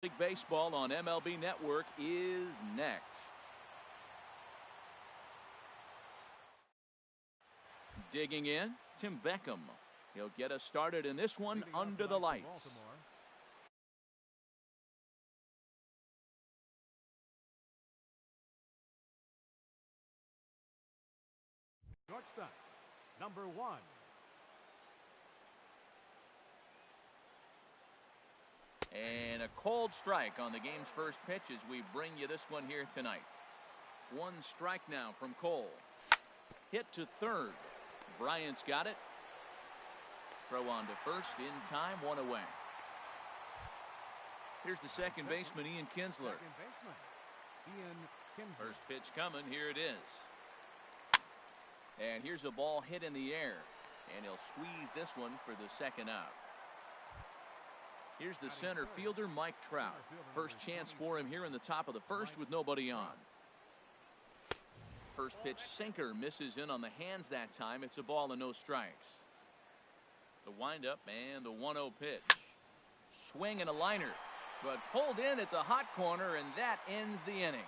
League Baseball on MLB Network is next. Digging in, Tim Beckham. He'll get us started in this one under the lights. Shortstop, number 1. And a cold strike on the game's first pitch as we bring you this one here tonight. One strike now from Cole. Hit to third. Bryant's got it. Throw on to first in time, one away. Here's the second baseman, Ian Kinsler. First pitch coming, here it is. And here's a ball hit in the air. And he'll squeeze this one for the second out. Here's the center fielder, Mike Trout. First chance for him here in the top of the first with nobody on. First pitch sinker misses in on the hands that time. It's a ball and no strikes. The windup and the 1-0 pitch. Swing and a liner, but pulled in at the hot corner, and that ends the inning.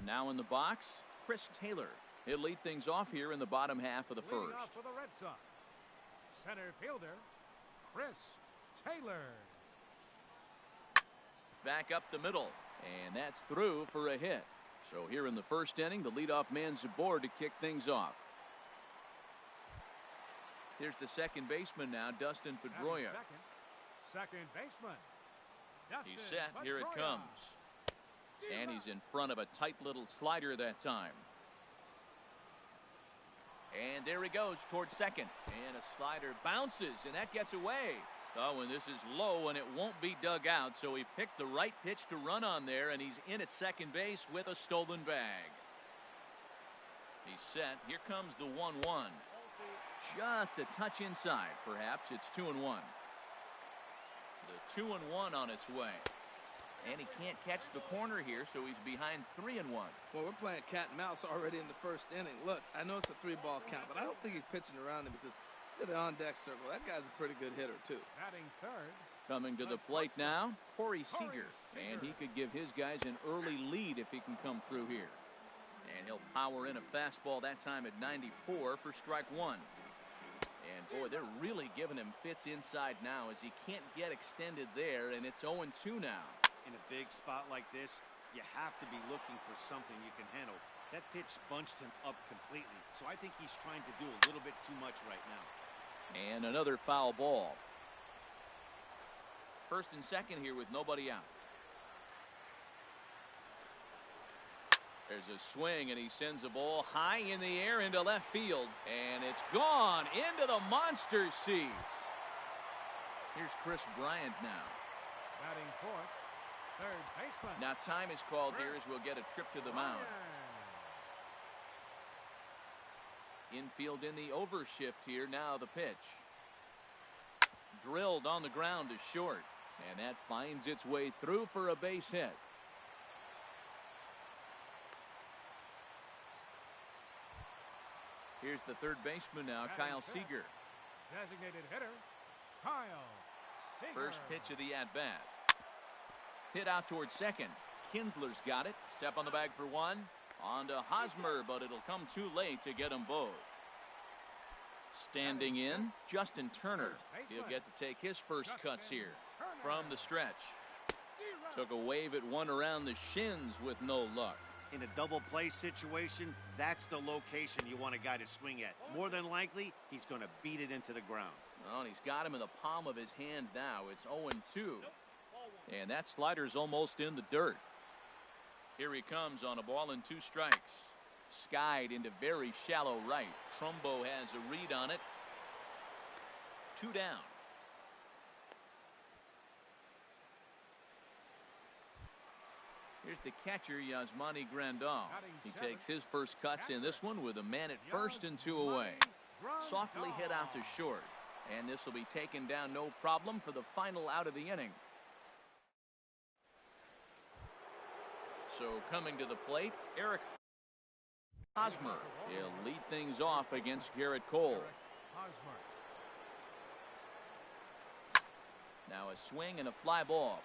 Now in the box, Chris Taylor. He'll lead things off here in the bottom half of the first. Off for the Red Sox. Center fielder, Chris Taylor. Back up the middle, and that's through for a hit. So here in the first inning, the leadoff man's aboard to kick things off. Here's the second baseman now, Dustin Pedroia. Second baseman, Dustin He's set, Pedroia. here it comes. And he's in front of a tight little slider that time. And there he goes towards second. And a slider bounces, and that gets away. Oh, and this is low, and it won't be dug out. So he picked the right pitch to run on there, and he's in at second base with a stolen bag. He's set. Here comes the 1-1. Just a touch inside. Perhaps it's 2-1. The 2-1 on its way. And he can't catch the corner here, so he's behind 3-1. Well, we're playing cat and mouse already in the first inning. Look, I know it's a 3-ball count, but I don't think he's pitching around him because look at the on-deck circle. That guy's a pretty good hitter, too. Batting third. Coming to the plate now, Corey Seager. And he could give his guys an early lead if he can come through here. And he'll power in a fastball that time at 94 for strike one. And, boy, they're really giving him fits inside now as he can't get extended there, and it's 0-2 now. In a big spot like this, you have to be looking for something you can handle. That pitch bunched him up completely, so I think he's trying to do a little bit too much right now. And another foul ball. First and second here with nobody out. There's a swing, and he sends a ball high in the air into left field, and it's gone into the monster seats. Here's Chris Bryant now. Batting fourth, third baseman. Now time is called here as we'll get a trip to the mound. Infield in the overshift here. Now the pitch. Drilled on the ground to short, and that finds its way through for a base hit. Here's the third baseman now, Kyle Seager. Designated hitter, Kyle Seager. First pitch of the at-bat. Hit out towards second. Kinsler's got it. Step on the bag for one. On to Hosmer, but it'll come too late to get them both. Standing in, Justin Turner. He'll get to take his first cuts here from the stretch. Took a wave at one around the shins with no luck. In a double play situation, that's the location you want a guy to swing at. More than likely, he's going to beat it into the ground. Well, and he's got him in the palm of his hand now. It's 0-2. And that slider's almost in the dirt. Here he comes on a ball and 2 strikes. Skied into very shallow right. Trumbo has a read on it. 2 down. Here's the catcher, Yasmani Grandal. He takes his first cuts in this one with a man at first and 2 away. Softly hit out to short. And this will be taken down no problem for the final out of the inning. So coming to the plate, Eric Hosmer. He'll lead things off against Garrett Cole. Now a swing and a fly ball.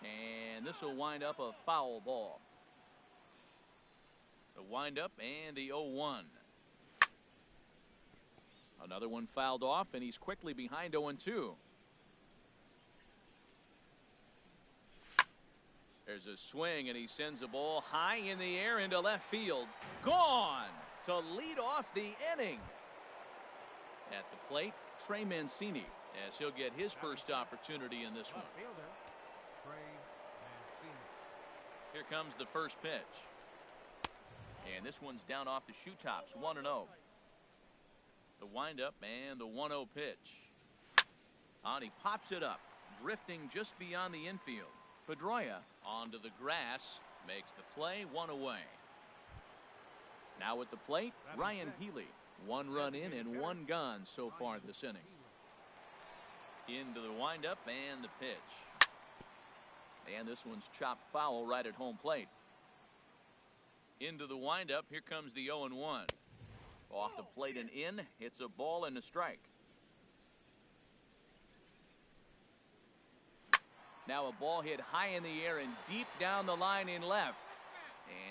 And this will wind up a foul ball. The windup and the 0-1. Another one fouled off, and he's quickly behind 0-2. There's a swing, and he sends a ball high in the air into left field. Gone to lead off the inning. At the plate, Trey Mancini, as he'll get his first opportunity in this one. Here comes the first pitch. And this one's down off the shoe tops, 1-0. The windup and the 1-0 pitch. And he pops it up, drifting just beyond the infield. Pedroia onto the grass, makes the play, 1 away. Now at the plate, Ryan Healy. 1 run in and 1 gone so far this inning. Into the windup and the pitch. And this one's chopped foul right at home plate. Into the windup, here comes the 0-1. Off the plate and in, it's a ball and a strike. Now a ball hit high in the air and deep down the line in left.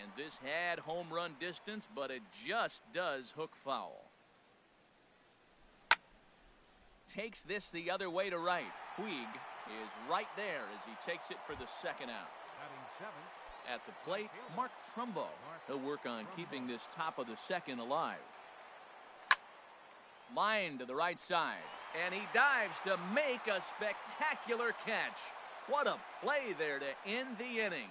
And this had home run distance, but it just does hook foul. Takes this the other way to right. Puig is right there as he takes it for the second out. At the plate, Mark Trumbo. He'll work on keeping this top of the second alive. Line to the right side, and he dives to make a spectacular catch. What a play there to end the inning.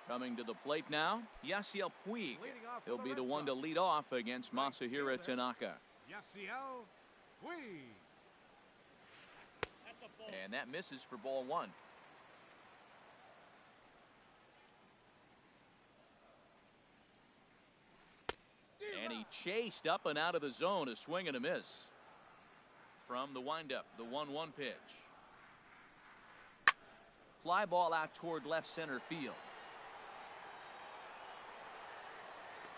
Coming to the plate now, Yasiel Puig. He'll be the one to lead off against Masahiro Tanaka. Yasiel Puig. And that misses for ball 1. And he chased up and out of the zone, a swing and a miss. From the windup, the 1-1 pitch. Fly ball out toward left center field.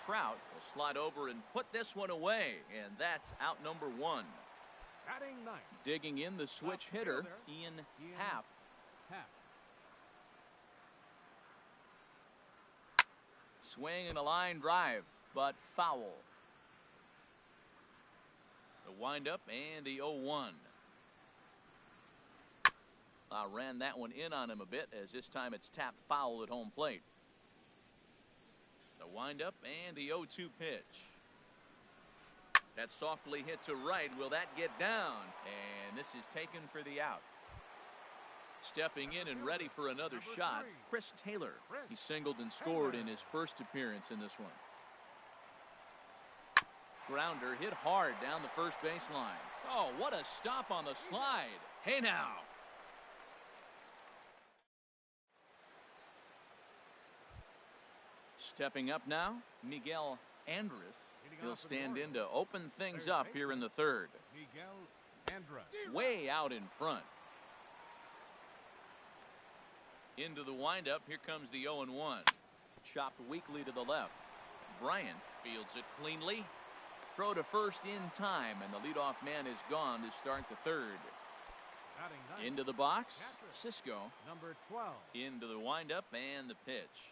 Trout will slide over and put this one away, and that's out number 1. Batting ninth. Digging in the switch hitter, Ian Happ. Swing and a line drive, but foul. The windup and the 0-1. Ran that one in on him a bit, as this time it's tapped foul at home plate. The windup and the 0-2 pitch. That's softly hit to right. Will that get down? And this is taken for the out. Stepping in and ready for another shot, Chris Taylor. He singled and scored in his first appearance in this one. Grounder hit hard down the first baseline. Oh, what a stop on the slide. Hey now. Stepping up now, Miguel Andres. He'll stand in to open things up here in the third. Miguel Andres. Way out in front. Into the windup, here comes the 0-1. Chopped weakly to the left. Bryant fields it cleanly. Throw to first in time, and the leadoff man is gone to start the third. Into the box, Cisco. Number 12. Into the windup and the pitch.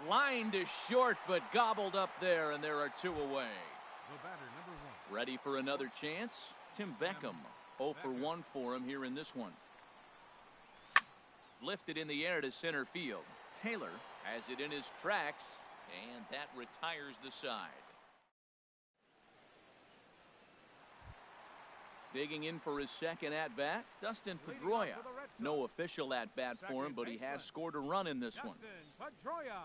Line to short, but gobbled up there, and there are 2 away. The batter, number 1. Ready for another chance? Tim Beckham. 0 for 1 for him here in this one. Lifted in the air to center field. Taylor has it in his tracks, and that retires the side. Digging in for his second at-bat, Dustin Pedroia. No official at-bat for him, but he has scored a run in this one. Pedroia.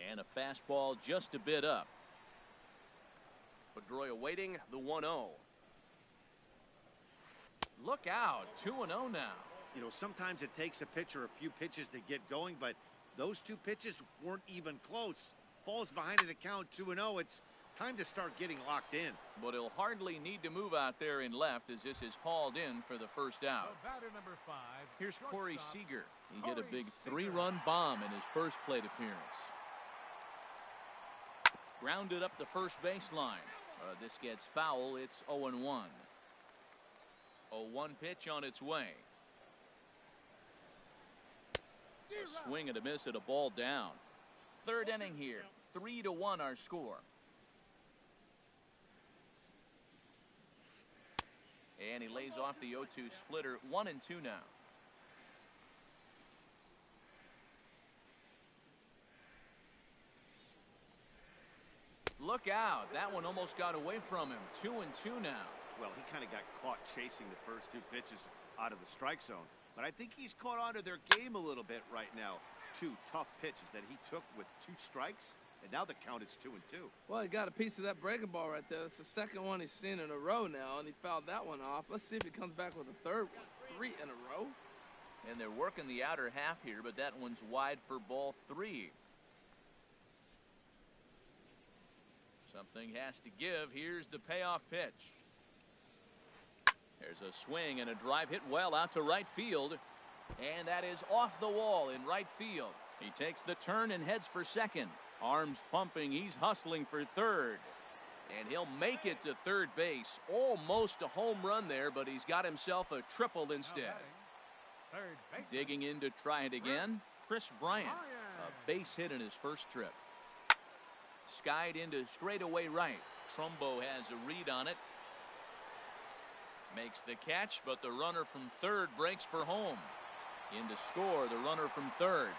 And a fastball just a bit up. Pedroia waiting, the 1-0. Look out, 2-0 now. You know, sometimes it takes a pitcher a few pitches to get going, but those 2 pitches weren't even close. Ball's behind in the count, 2-0. It's time to start getting locked in. But he'll hardly need to move out there in left, as this is hauled in for the first out. The batter, number 5. Here's Corey Seager. He hit a big 3-run bomb in his first plate appearance. Grounded up the first baseline. This gets foul. It's 0-1. 0-1 pitch on its way. A swing and a miss at a ball down. Third inning here. 3-1 our score. And he lays off the 0-2 splitter. 1-2 now. Look out. That one almost got away from him. 2-2 now. Well, he kind of got caught chasing the first two pitches out of the strike zone. But I think he's caught on to their game a little bit right now. Two tough pitches that he took with 2 strikes, and now the count is 2-2. Well, he got a piece of that breaking ball right there. That's the second one he's seen in a row now, and he fouled that one off. Let's see if he comes back with a third one. 3 in a row. And they're working the outer half here, but that one's wide for ball 3. Something has to give. Here's the payoff pitch. There's a swing and a drive hit well out to right field. And that is off the wall in right field. He takes the turn and heads for second. Arms pumping. He's hustling for third. And he'll make it to third base. Almost a home run there, but he's got himself a triple instead. Digging in to try it again, Chris Bryant. A base hit in his first trip. Skied into straightaway right. Trumbo has a read on it. Makes the catch, but the runner from third breaks for home. In to score, the runner from third.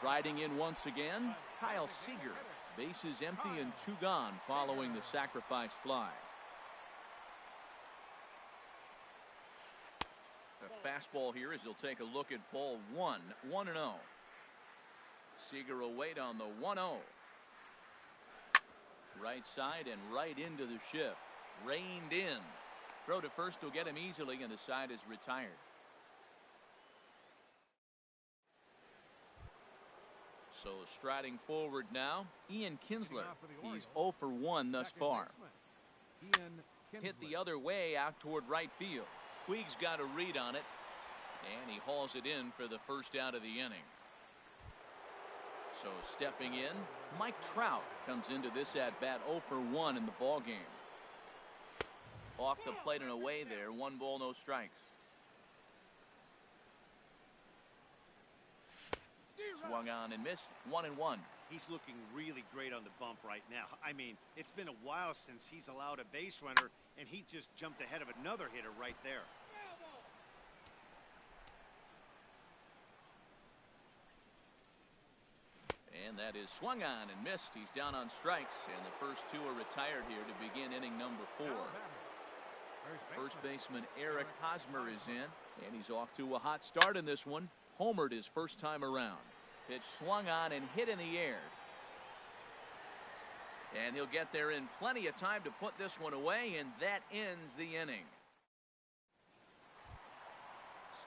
Riding in once again, Kyle Seager. Bases empty and 2 gone following the sacrifice fly. The fastball here as he'll take a look at ball 1. 1-0. Seager will wait on the 1-0. Right side and right into the shift. Reined in. Throw to first will get him easily, and the side is retired. So striding forward now, Ian Kinsler. He's 0 for 1 thus far. Hit the other way out toward right field. Puig's got a read on it, and he hauls it in for the first out of the inning. So stepping in, Mike Trout comes into this at-bat 0 for 1 in the ballgame. Off the plate and away there, 1 ball, no strikes. Swung on and missed, 1-1. He's looking really great on the bump right now. I mean, it's been a while since he's allowed a base runner, and he just jumped ahead of another hitter right there. And that is swung on and missed. He's down on strikes, and the first 2 are retired here to begin inning number 4. First baseman Eric Hosmer is in, and he's off to a hot start in this one. Homered his first time around. Pitch swung on and hit in the air. And he'll get there in plenty of time to put this one away, and that ends the inning.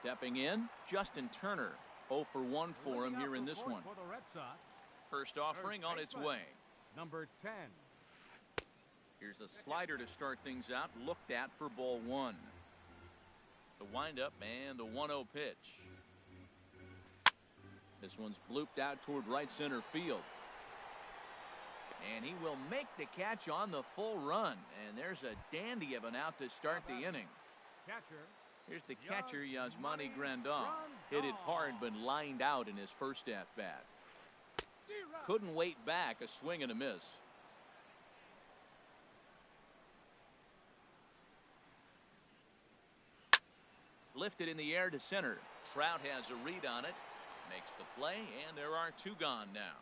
Stepping in, Justin Turner. 0 for 1 for him here in this one. First offering on its way. Number 10. Here's a slider to start things out. Looked at for ball 1. The windup and the 1-0 pitch. This one's blooped out toward right center field. And he will make the catch on the full run. And there's a dandy of an out to start the inning. Here's the catcher, Yasmani Grandal. Hit it hard, but lined out in his first at-bat. Couldn't wait back, a swing and a miss. Lifted in the air to center. Trout has a read on it. Makes the play, and there are 2 gone now.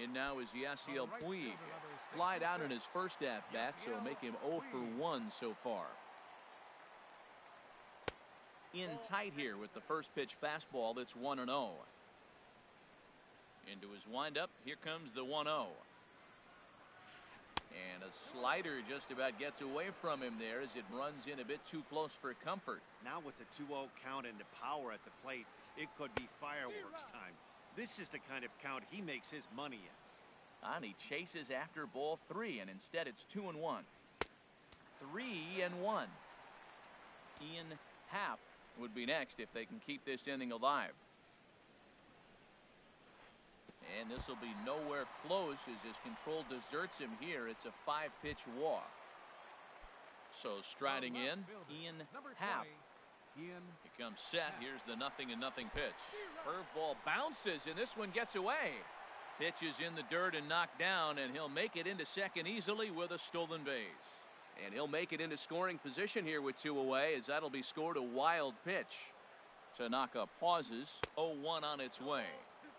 In now is Yasiel Puig. Flied out in his first at-bat, so make him 0 for 1 so far. In tight here with the first pitch fastball that's 1-0. Into his windup, here comes the 1-0. And a slider just about gets away from him there as it runs in a bit too close for comfort. Now with the 2-0 count and the power at the plate, it could be fireworks time. This is the kind of count he makes his money in. And he chases after ball 3, and instead it's 2-1. 3-1. Ian Happ would be next if they can keep this inning alive. And this will be nowhere close as his control deserts him here. It's a 5-pitch walk. So striding in, Ian Happ. He comes set. Here's the 0-0 pitch. Curveball bounces, and this one gets away. Pitch is in the dirt and knocked down, and he'll make it into second easily with a stolen base. And he'll make it into scoring position here with 2 away, as that'll be scored a wild pitch. Tanaka pauses, 0-1 on its way.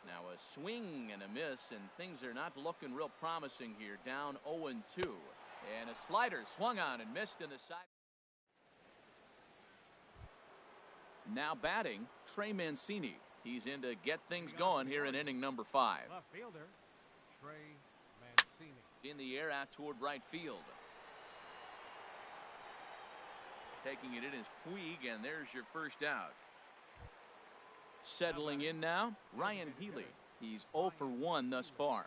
Now a swing and a miss, and things are not looking real promising here. Down 0-2. And a slider swung on and missed in the side. Now batting, Trey Mancini. He's in to get things going here in inning number 5. Left fielder, Trey Mancini. In the air out toward right field. Taking it in is Puig, and there's your first out. Settling in now, Ryan Healy. He's 0 for 1 thus far.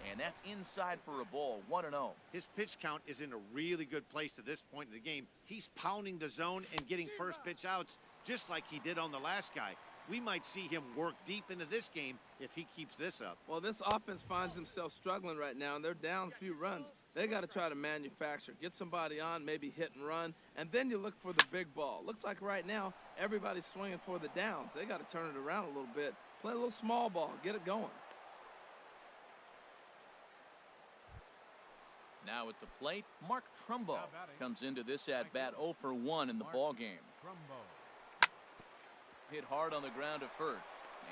And that's inside for a ball, 1-0. His pitch count is in a really good place at this point in the game. He's pounding the zone and getting first pitch outs just like he did on the last guy. We might see him work deep into this game if he keeps this up. Well, this offense finds themselves struggling right now, and they're down a few runs. They got to try to manufacture, get somebody on, maybe hit and run, and then you look for the big ball. Looks like right now everybody's swinging for the downs. They got to turn it around a little bit, play a little small ball, get it going. Now at the plate, Mark Trumbo comes into this at bat 0 for 1 in the ball game. Hit hard on the ground at first,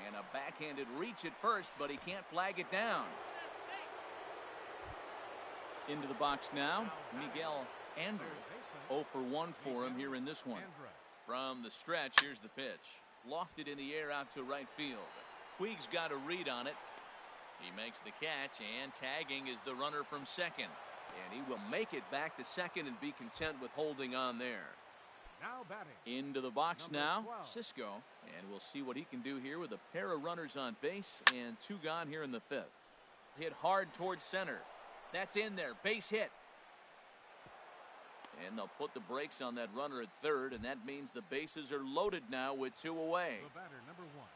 and a backhanded reach at first, but he can't flag it down. Into the box now, Miguel Andres. 0 for 1 for him here in this one. From the stretch, here's the pitch. Lofted in the air out to right field. Puig's got a read on it. He makes the catch, and tagging is the runner from second. And he will make it back to second and be content with holding on there. Now batting. Into the box Number now, 12. Cisco. And we'll see what he can do here with a pair of runners on base and 2 gone here in the 5th. Hit hard towards center. That's in there. Base hit. And they'll put the brakes on that runner at third, and that means the bases are loaded now with 2 away. The batter, number 1.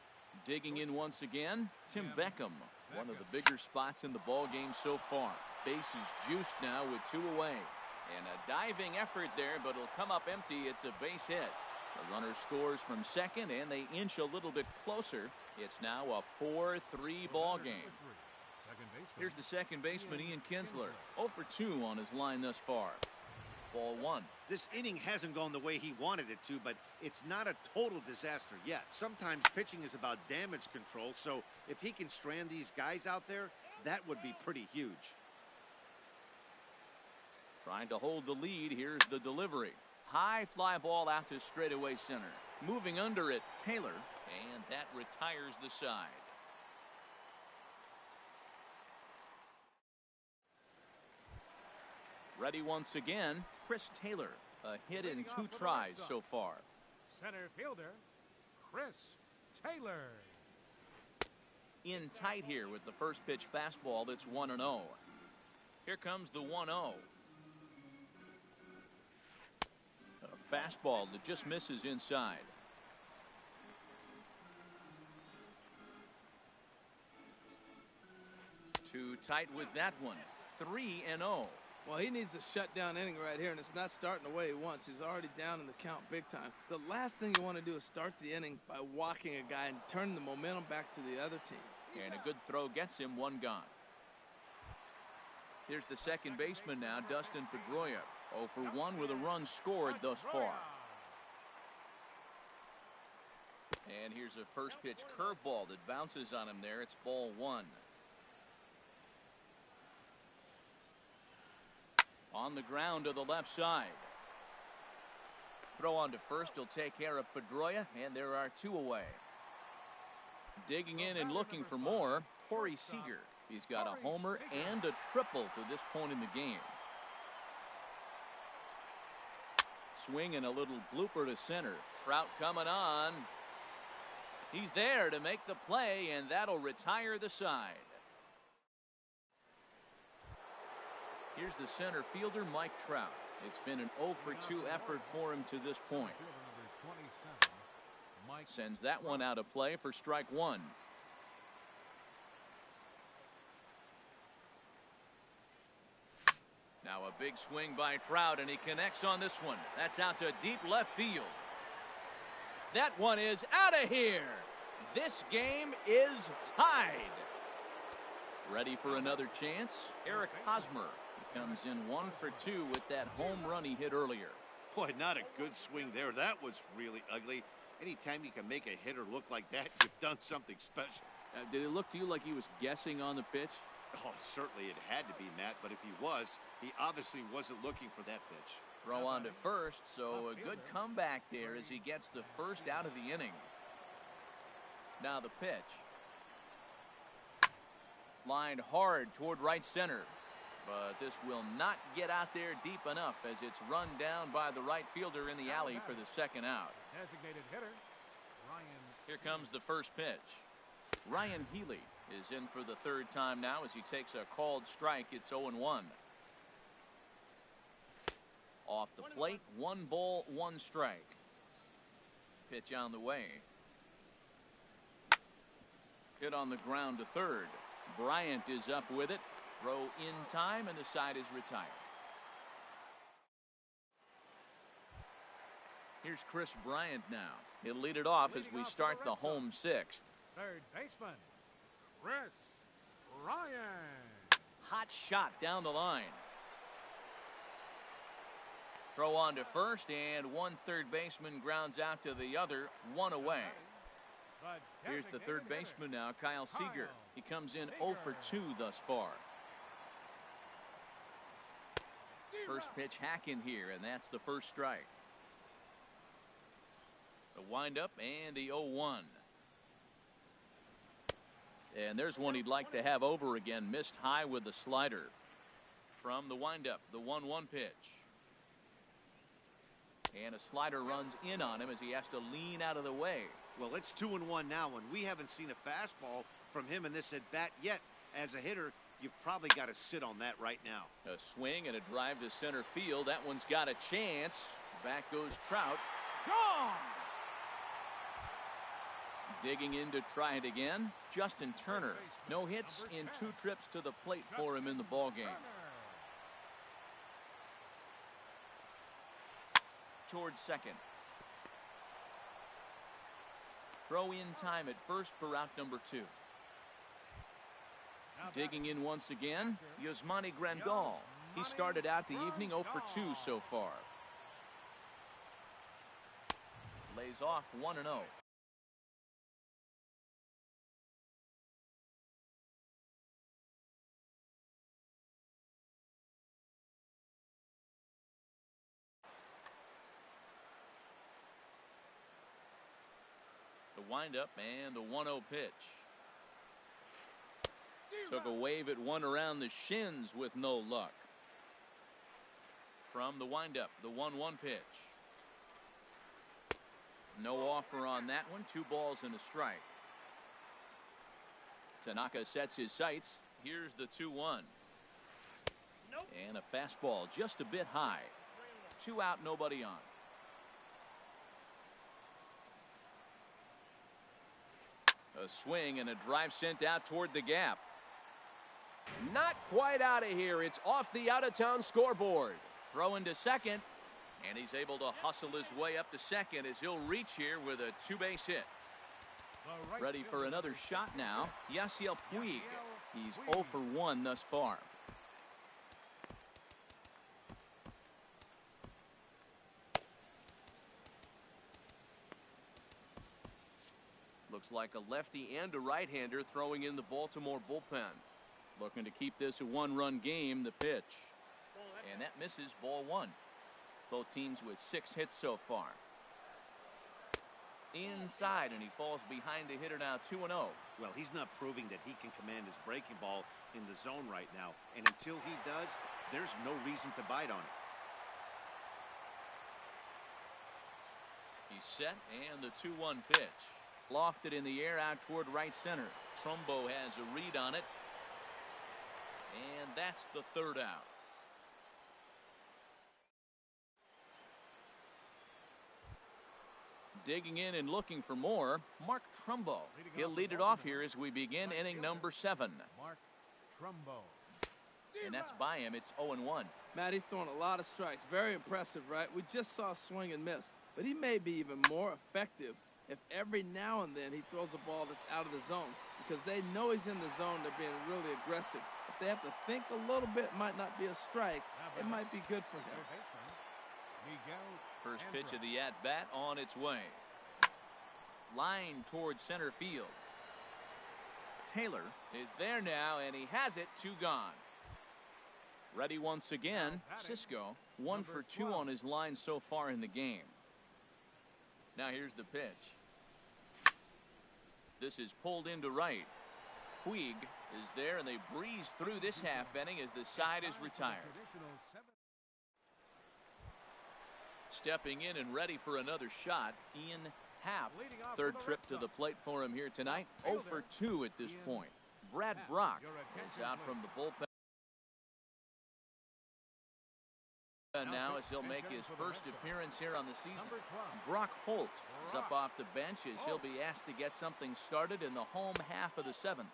Digging in once again, Tim Beckham. One of the bigger spots in the ball game so far. Bases juiced now with 2 away. And a diving effort there, but it'll come up empty. It's a base hit. The runner scores from second, and they inch a little bit closer. It's now a 4-3 ball game. Here's the second baseman, Ian Kinsler. 0 for 2 on his line thus far. Ball 1. This inning hasn't gone the way he wanted it to, but it's not a total disaster yet. Sometimes pitching is about damage control, so if he can strand these guys out there, that would be pretty huge. Trying to hold the lead. Here's the delivery. High fly ball out to straightaway center. Moving under it, Taylor, and that retires the side. Ready once again, Chris Taylor. A hit in 2 tries so far. Center fielder, Chris Taylor. In tight here with the first pitch fastball that's 1-0. Here comes the 1-0. A fastball that just misses inside. Too tight with that one. 3-0. Well, he needs a shutdown inning right here, and it's not starting the way he wants. He's already down in the count big time. The last thing you want to do is start the inning by walking a guy and turn the momentum back to the other team. And a good throw gets him 1 gone. Here's the second baseman now, Dustin Pedroia. 0 for 1 with a run scored thus far. And here's a first pitch curveball that bounces on him there. It's ball 1. On the ground to the left side. Throw on to first. He'll take care of Pedroia, and there are 2 away. Digging in and looking for more, Corey Seager. He's got a homer and a triple to this point in the game. Swing and a little blooper to center. Trout coming on. He's there to make the play, and that'll retire the side. Here's the center fielder, Mike Trout. It's been an 0 for 2 effort for him to this point. Sends that one out of play for strike one. Now a big swing by Trout, and he connects on this one. That's out to deep left field. That one is out of here. This game is tied. Ready for another chance? Eric Hosmer comes in 1 for 2 with that home run he hit earlier. Boy, not a good swing there. That was really ugly. Anytime you can make a hitter look like that, you've done something special. Did it look to you like he was guessing on the pitch? Oh, certainly it had to be, Matt, but if he was, he obviously wasn't looking for that pitch. Throw on to first, so a good comeback there as he gets the first out of the inning. Now the pitch. Lined hard toward right center, but this will not get out there deep enough as it's run down by the right fielder in the alley for the second out. Designated hitter, Ryan. Here comes the first pitch. Ryan Healy is in for the third time now as he takes a called strike. It's 0-1. Off the plate, 1 ball, 1 strike. Pitch on the way. Hit on the ground to third. Bryant is up with it. Throw in time, and the side is retired. Here's Chris Bryant now. He'll lead it off as we start the home sixth. Third baseman, Chris Ryan. Hot shot down the line. Throw on to first, and one third baseman grounds out to the other, 1 away. Here's the third baseman now, Kyle Seager. He comes in 0 for 2 thus far. First pitch hack in here, and that's the first strike. The windup and the 0-1. And there's one he'd like to have over again. Missed high with the slider. From the windup, the 1-1 pitch. And a slider runs in on him as he has to lean out of the way. Well, it's 2-1 now, and we haven't seen a fastball from him in this at-bat yet. As a hitter, you've probably got to sit on that right now. A swing and a drive to center field. That one's got a chance. Back goes Trout. Gone! Digging in to try it again, Justin Turner. No hits in 2 trips to the plate for him in the ballgame. Towards second. Throw in time at first for out number 2. Digging in once again, Yasmani Grandal. He started out the evening 0 for 2 so far. Lays off 1-0. The windup and the 1-0 pitch. Took a wave at one around the shins with no luck. From the windup, the 1-1 pitch. No offer on that one. 2 balls and a strike. Tanaka sets his sights. Here's the 2-1. And a fastball just a bit high. 2 out, nobody on. A swing and a drive sent out toward the gap. Not quite out of here. It's off the out-of-town scoreboard. Throw into second, and he's able to hustle his way up to second as he'll reach here with a 2-base hit. Ready for another shot now, Yasiel Puig. He's 0 for 1 thus far. Looks like a lefty and a right-hander throwing in the Baltimore bullpen. Looking to keep this a 1-run game. The pitch. And that misses, ball 1. Both teams with 6 hits so far. Inside, and he falls behind the hitter now, 2-0. Well, he's not proving that he can command his breaking ball in the zone right now. And until he does, there's no reason to bite on it. He's set, and the 2-1 pitch. Lofted in the air out toward right center. Trumbo has a read on it. And that's the third out. Digging in and looking for more, Mark Trumbo. He'll lead it off here as we begin inning number 7. Mark Trumbo. And that's by him. It's 0-1. Matt, he's throwing a lot of strikes. Very impressive, right? We just saw swing and miss. But he may be even more effective if every now and then he throws a ball that's out of the zone, because they know he's in the zone. They're being really aggressive. If they have to think a little bit, it might not be a strike. It might be good for him. First pitch of the at-bat on its way. Line towards center field. Taylor is there now, and he has it. 2 gone. Ready once again. Cisco 1 for 2 on his line so far in the game. Now here's the pitch. This is pulled into right. Puig is there, and they breeze through this half inning as the side is retired. Stepping in and ready for another shot, Ian Happ. Third trip to the plate for him here tonight. 0 for 2 at this point. Brad Brock is out from the bullpen now as he'll make his first appearance here on the season. Brock Holt is up off the bench as he'll be asked to get something started in the home half of the 7th.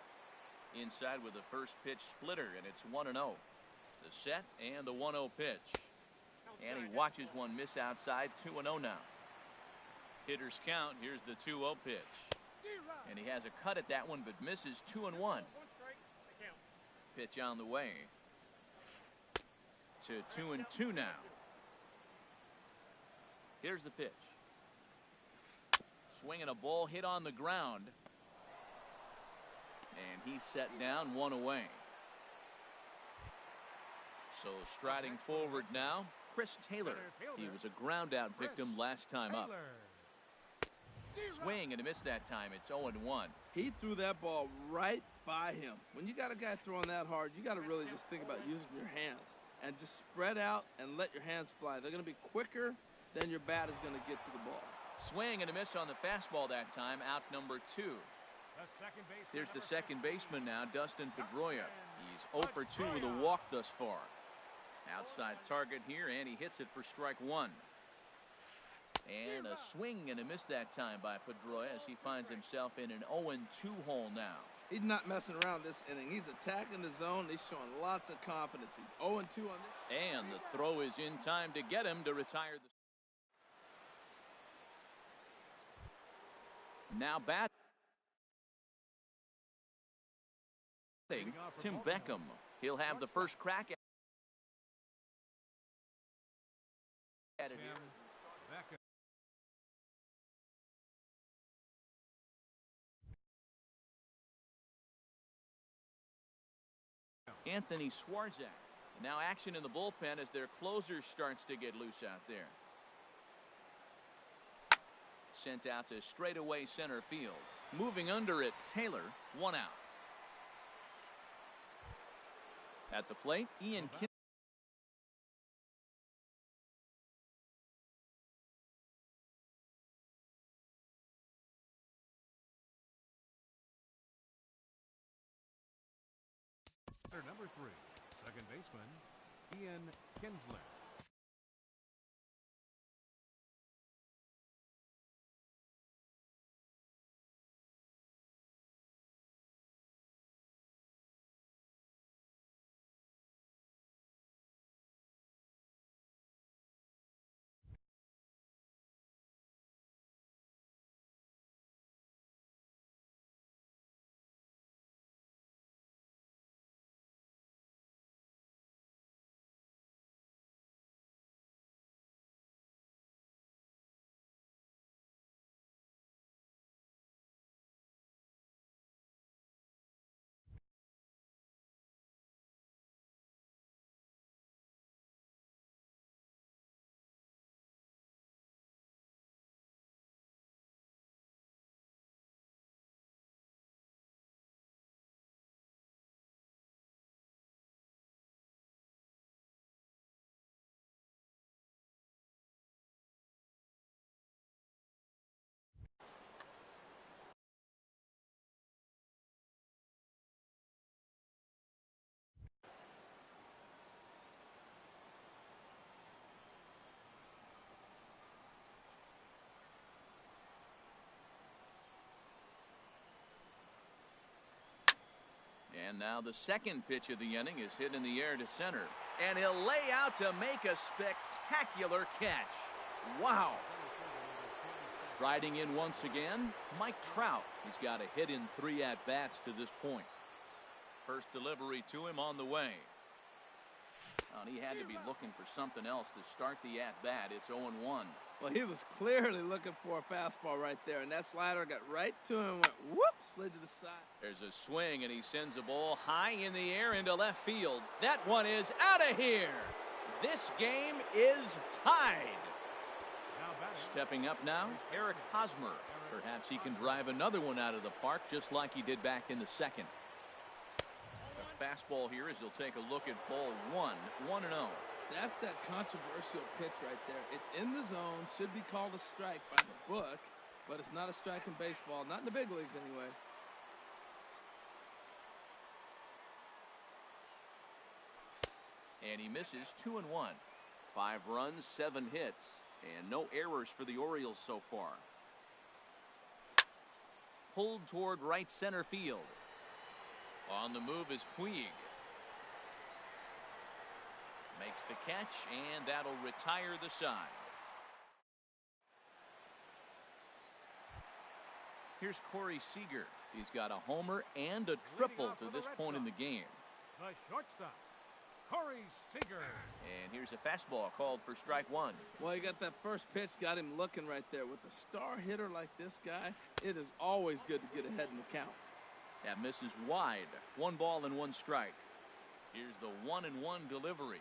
Inside with the first pitch splitter, and it's 1-0. The set and the 1-0 pitch. And he watches one miss outside. 2-0 now. Hitters count. Here's the 2-0 pitch. And he has a cut at that one, but misses. 2-1. Pitch on the way. To 2-2 now. Here's the pitch. Swinging a ball hit on the ground. And he's set down, 1 away. So striding forward now, Chris Taylor. He was a ground out victim last time up. Swing and a miss that time. It's 0-1. He threw that ball right by him. When you got a guy throwing that hard, you got to really just think about using your hands and just spread out and let your hands fly. They're going to be quicker than your bat is going to get to the ball. Swing and a miss on the fastball that time. Out number 2. There's the second baseman now, Dustin Pedroia. He's 0 for 2 with a walk thus far. Outside target here, and he hits it for strike 1. And a swing and a miss that time by Pedroia as he finds himself in an 0-2 hole now. He's not messing around this inning. He's attacking the zone. He's showing lots of confidence. He's 0-2 on this. And the throw is in time to get him to retire the. Now batting Tim Beckham. He'll have the first crack at it here. Anthony Swarzak. Now action in the bullpen as their closer starts to get loose out there. Sent out to straightaway center field. Moving under it, Taylor, 1 out. At the plate, Ian Number 3, second baseman, Ian Kinsler. And now the second pitch of the inning is hit in the air to center. And he'll lay out to make a spectacular catch. Wow. Riding in once again, Mike Trout. He's got a hit in 3 at-bats to this point. First delivery to him on the way. And he had to be looking for something else to start the at-bat. It's 0-1. Well, he was clearly looking for a fastball right there, and that slider got right to him and went whoop, slid to the side. There's a swing, and he sends a ball high in the air into left field. That one is out of here. This game is tied. Stepping up now, Eric Hosmer. Perhaps he can drive another one out of the park just like he did back in the second. A fastball here as he'll take a look at ball 1, 1-0. That's that controversial pitch right there. It's in the zone, should be called a strike by the book, but it's not a strike in baseball, not in the big leagues anyway. And he misses 2-1. 5 runs, 7 hits, and no errors for the Orioles so far. Pulled toward right center field. On the move is Puig. Makes the catch, and that'll retire the side. Here's Corey Seager. He's got a homer and a triple to this point in the game. The shortstop, Corey Seager. And here's a fastball called for strike 1. Well, he got that first pitch, got him looking right there. With a star hitter like this guy, it is always good to get ahead in the count. That misses wide. 1 ball and 1 strike. Here's the 1-1 delivery.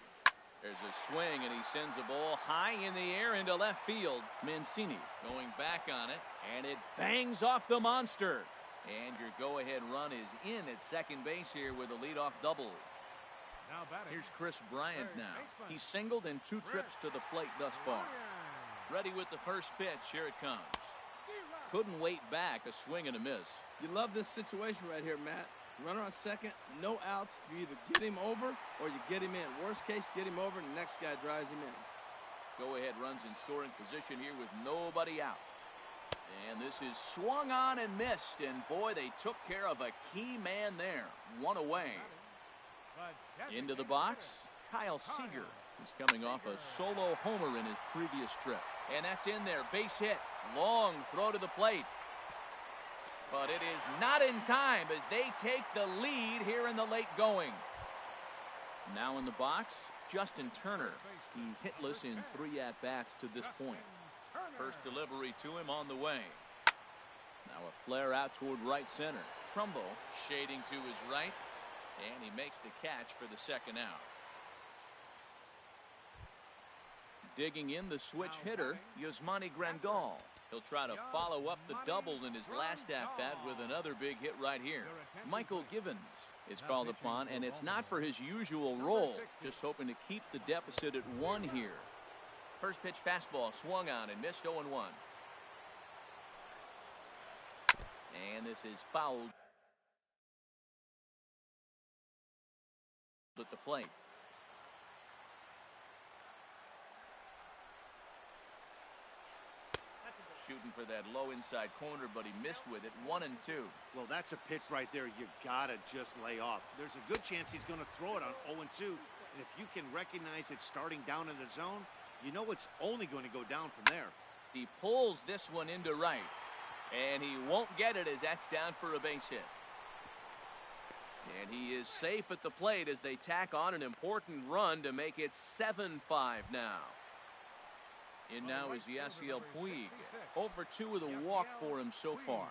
There's a swing, and he sends a ball high in the air into left field. Mancini going back on it, and it bangs off the monster. And your go-ahead run is in at second base here with a leadoff double. Now batting. Here's Chris Bryant now. He's singled in 2 trips to the plate thus far. Ready with the first pitch. Here it comes. Couldn't wait back. A swing and a miss. You love this situation right here, Matt. Runner on second, no outs. You either get him over or you get him in. Worst case, get him over, and the next guy drives him in. Go-ahead runs in scoring position here with nobody out. And this is swung on and missed. And, boy, they took care of a key man there. 1 away. Into the box, Kyle Seager. He's coming off a solo homer in his previous trip. And that's in there. Base hit. Long throw to the plate. But it is not in time as they take the lead here in the late going. Now in the box, Justin Turner. He's hitless in 3 at-bats to this point. First delivery to him on the way. Now a flare out toward right center. Trumbo shading to his right. And he makes the catch for the second out. Digging in the switch hitter, Yasmani Grandal. He'll try to follow up the double in his last at-bat with another big hit right here. Michael Givens is called upon, and it's not for his usual role. Just hoping to keep the deficit at 1 here. First pitch fastball swung on and missed 0-1. And this is fouled at the plate. Shooting for that low inside corner, but he missed with it. 1-2. Well, that's a pitch right there you gotta just lay off. There's a good chance he's going to throw it on 0-2, and if you can recognize it starting down in the zone, you know it's only going to go down from there. He pulls this one into right, and he won't get it as that's down for a base hit. And he is safe at the plate as they tack on an important run to make it 7-5 now. In now is Yasiel Puig. 0 for 2 with a walk for him so far.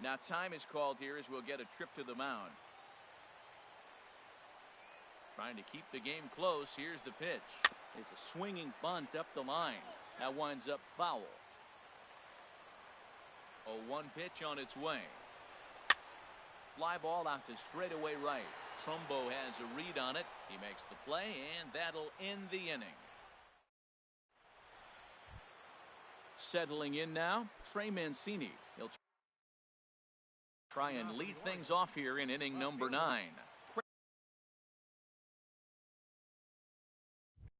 Now time is called here as we'll get a trip to the mound. Trying to keep the game close. Here's the pitch. It's a swinging bunt up the line. That winds up foul. 0-1 pitch on its way. Fly ball out to straightaway right. Trumbo has a read on it. He makes the play, and that'll end the inning. Settling in now, Trey Mancini. He'll try and lead things off here in inning number 9.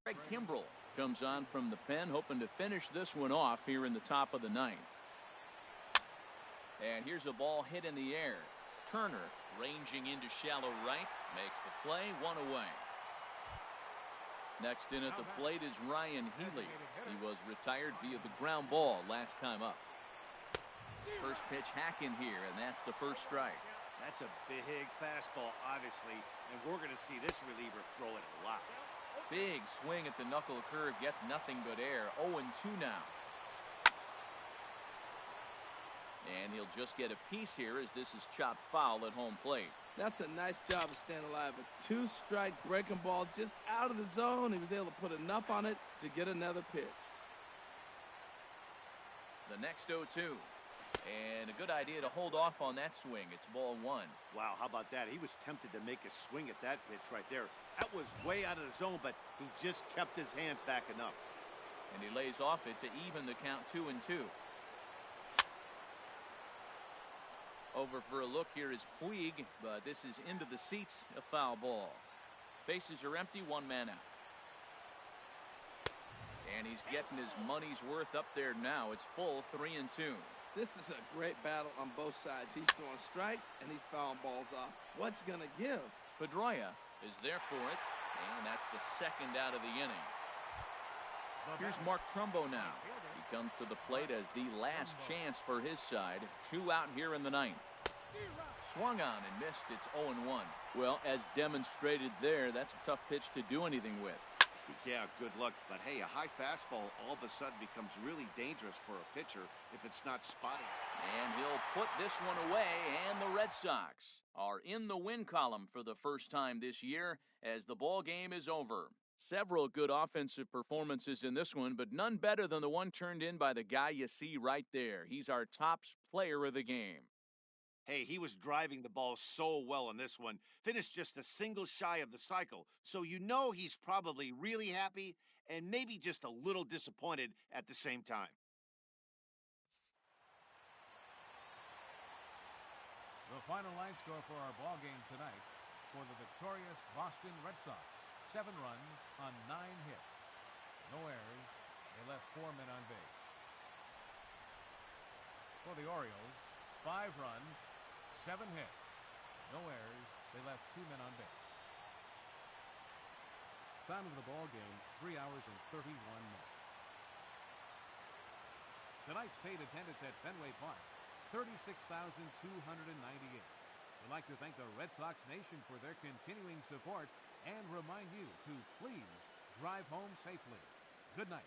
Craig Kimbrell comes on from the pen, hoping to finish this one off here in the top of the 9th. And here's a ball hit in the air. Turner, ranging into shallow right, makes the play, 1 away. Next in at the plate is Ryan Healy. He was retired via the ground ball last time up. First pitch hacking here, and that's the first strike. That's a big fastball, obviously, and we're going to see this reliever throw it a lot. Big swing at the knuckle curve, gets nothing but air. 0-2 now. And he'll just get a piece here as this is chopped foul at home plate. That's a nice job of staying alive. A 2-strike breaking ball just out of the zone. He was able to put enough on it to get another pitch. The next 0-2. And a good idea to hold off on that swing. It's ball 1. Wow, how about that? He was tempted to make a swing at that pitch right there. That was way out of the zone, but he just kept his hands back enough. And he lays off it to even the count 2-2. Over for a look here is Puig, but this is into the seats, a foul ball. Bases are empty, 1 man out. And he's getting his money's worth up there now. It's full, 3-2. This is a great battle on both sides. He's throwing strikes and he's fouling balls off. What's going to give? Pedroia is there for it, and that's the second out of the inning. Here's Mark Trumbo now. He comes to the plate as the last chance for his side. 2 out here in the 9th. Swung on and missed. It's 0-1. Well, as demonstrated there, that's a tough pitch to do anything with. Yeah, good luck. But hey, a high fastball all of a sudden becomes really dangerous for a pitcher if it's not spotted. And he'll put this one away, and the Red Sox are in the win column for the first time this year as the ball game is over. Several good offensive performances in this one, but none better than the one turned in by the guy you see right there. He's our top player of the game. Hey, he was driving the ball so well in this one. Finished just a single shy of the cycle. So you know he's probably really happy and maybe just a little disappointed at the same time. The final line score for our ball game tonight for the victorious Boston Red Sox. 7 runs on 9 hits. No errors. They left 4 men on base. For the Orioles, 5 runs, 7 hits. No errors. They left 2 men on base. Time of the ball game, 3 hours and 31 minutes. Tonight's paid attendance at Fenway Park, 36,298. We'd like to thank the Red Sox Nation for their continuing support and remind you to please drive home safely. Good night.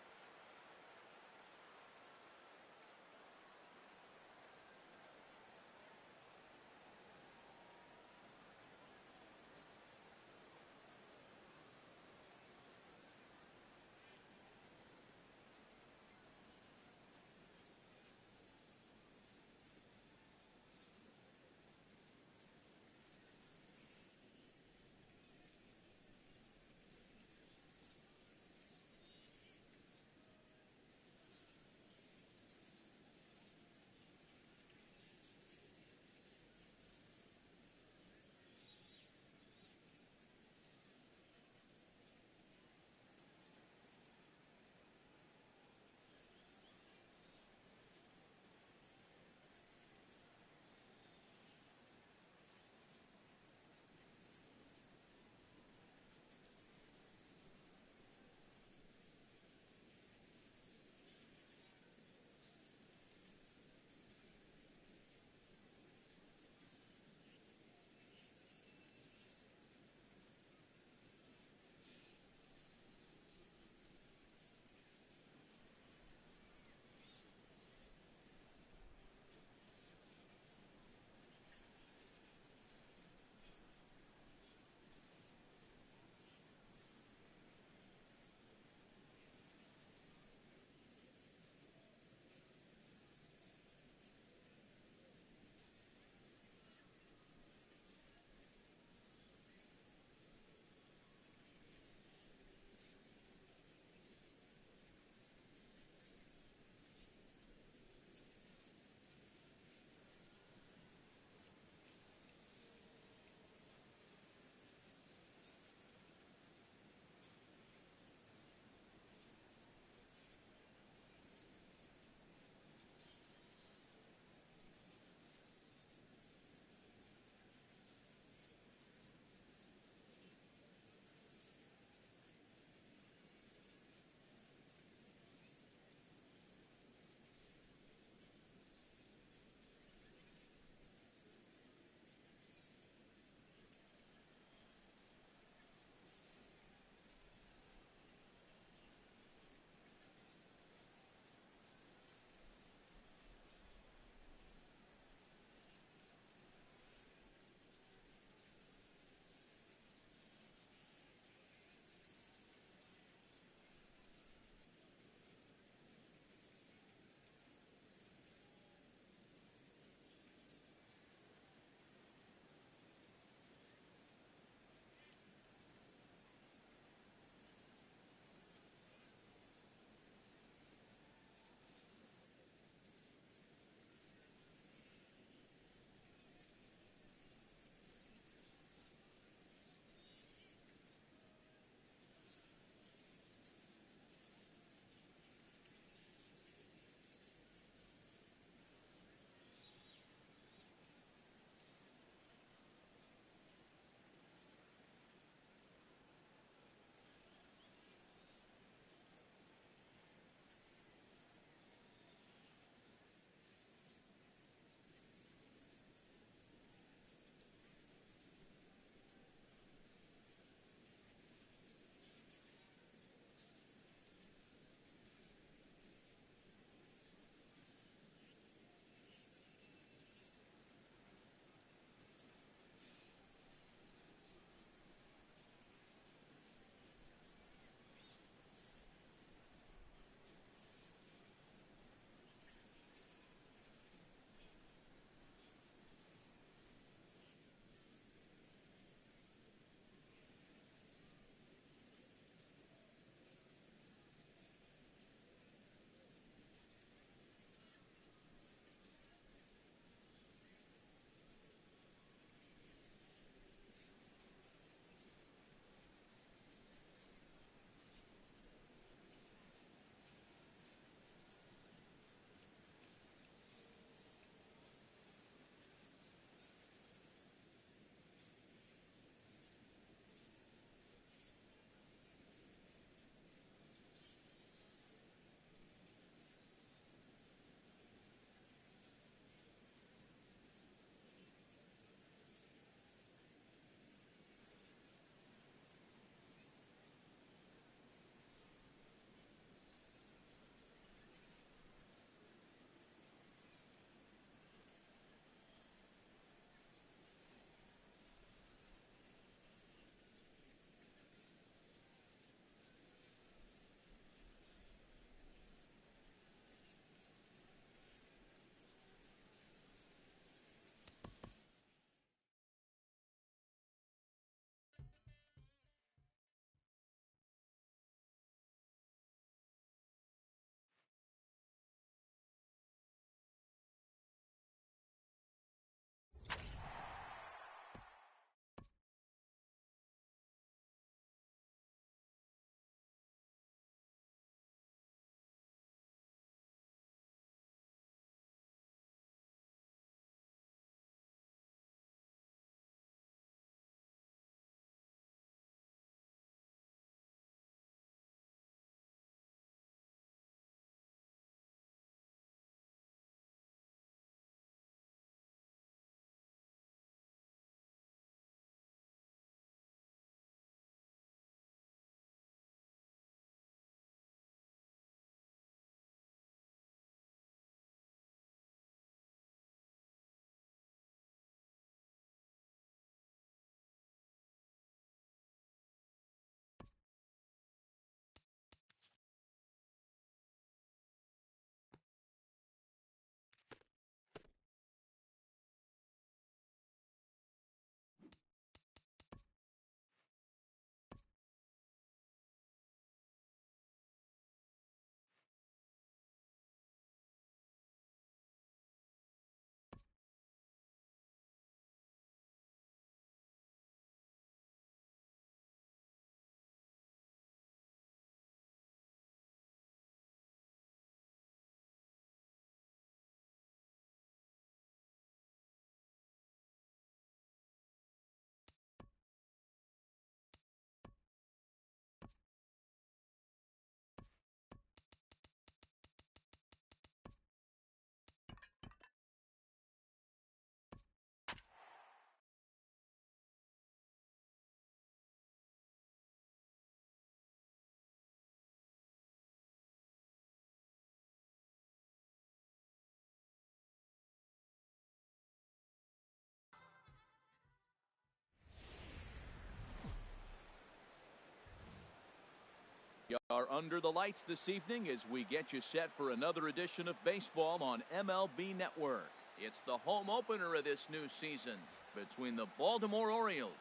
are under the lights this evening as we get you set for another edition of baseball on MLB Network. It's the home opener of this new season between the Baltimore Orioles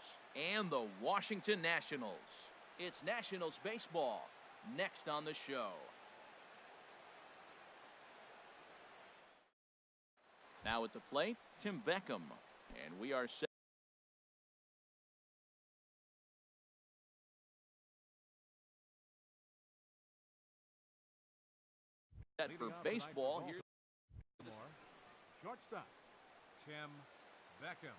and the Washington Nationals. It's Nationals baseball next on the show. Now at the plate, Tim Beckham, and we are set for baseball here. Shortstop, Tim Beckham.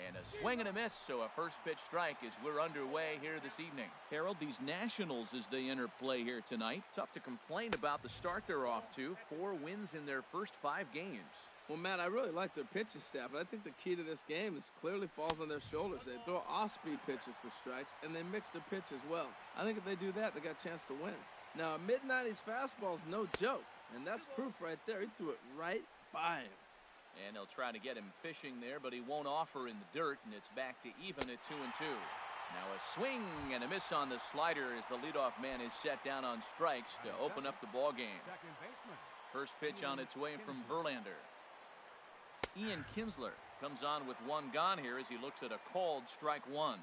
And a swing and a miss, so a first pitch strike as we're underway here this evening. Harold, these Nationals as they enter play here tonight. Tough to complain about the start they're off to. 4 wins in their first 5 games. Well, Matt, I really like their pitching staff, but I think the key to this game is clearly falls on their shoulders. They throw off-speed pitches for strikes, and they mix their pitch as well. I think if they do that, they got a chance to win. Now, a mid-90s fastball is no joke, and that's proof right there. He threw it right by him. And they'll try to get him fishing there, but he won't offer in the dirt, and it's back to even at 2-2. Now a swing and a miss on the slider as the leadoff man is set down on strikes to open up the ball game. First pitch on its way from Verlander. Ian Kinsler comes on with 1 gone here as he looks at a called strike 1.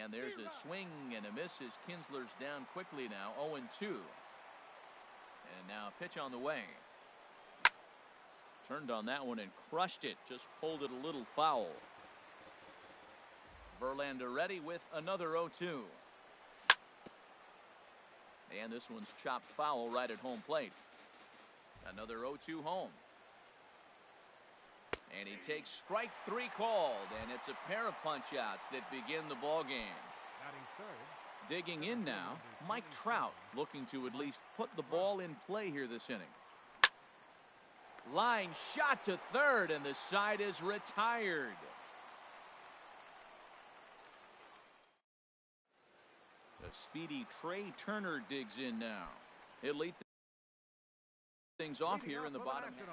And there's a swing and a miss as Kinsler's down quickly now, 0-2. And now a pitch on the way. Turned on that one and crushed it. Just pulled it a little foul. Verlander ready with another 0-2. And this one's chopped foul right at home plate. Another 0-2 home. And he takes strike 3 called, and it's a pair of punch-outs that begin the ball game. Digging in now, Mike Trout looking to at least put the ball in play here this inning. Line shot to third, and the side is retired. The speedy Trey Turner digs in now. He'll lead things off here in the bottom half.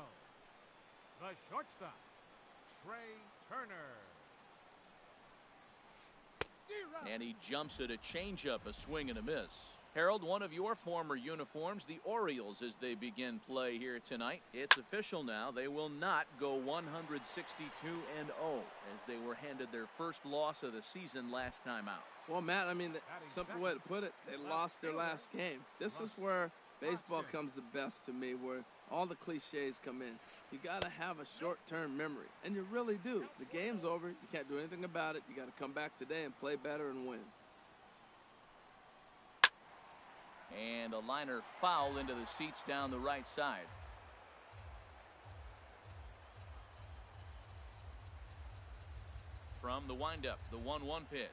The shortstop, Trey Turner. And he jumps at a changeup, a swing and a miss. Harold, one of your former uniforms, the Orioles, as they begin play here tonight. It's official now. They will not go 162-0 as they were handed their first loss of the season last time out. Well, Matt, I mean, the simple way to put it, they lost their last game. This is where baseball comes the best to me, where all the cliches come in. You got to have a short-term memory, and you really do. The game's over. You can't do anything about it. You got to come back today and play better and win. And a liner foul into the seats down the right side. From the windup, the 1-1 pitch.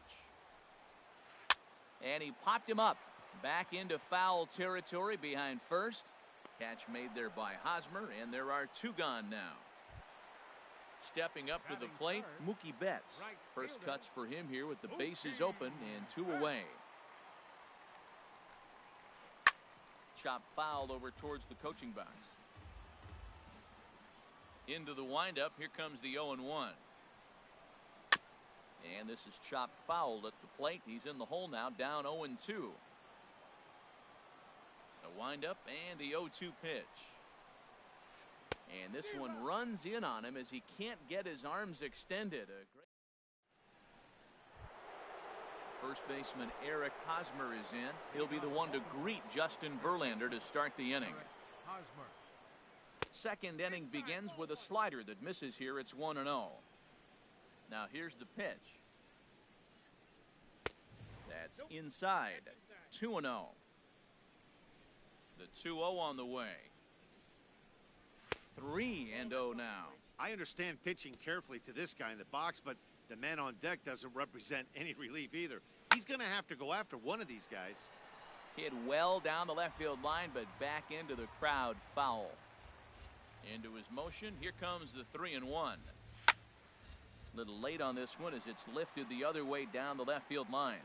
And he popped him up. Back into foul territory behind first. Catch made there by Hosmer, and there are 2 gone now. Stepping up to the plate, Mookie Betts. First cuts for him here with the bases open and 2 away. Chop foul over towards the coaching box. Into the windup, here comes the 0-1. And this is chopped foul at the plate. He's in the hole now, down 0-2. A windup and the 0-2 pitch. And this one runs in on him as he can't get his arms extended. First baseman Eric Hosmer is in. He'll be the one to greet Justin Verlander to start the inning. Second inning begins with a slider that misses here. It's 1-0. Now here's the pitch. That's inside. 2-0. The 2-0 on the way. 3-0 now. I understand pitching carefully to this guy in the box, but the man on deck doesn't represent any relief either. He's going to have to go after one of these guys. Hit well down the left field line, but back into the crowd, foul. Into his motion, here comes the 3-1. Little late on this one as it's lifted the other way down the left field line.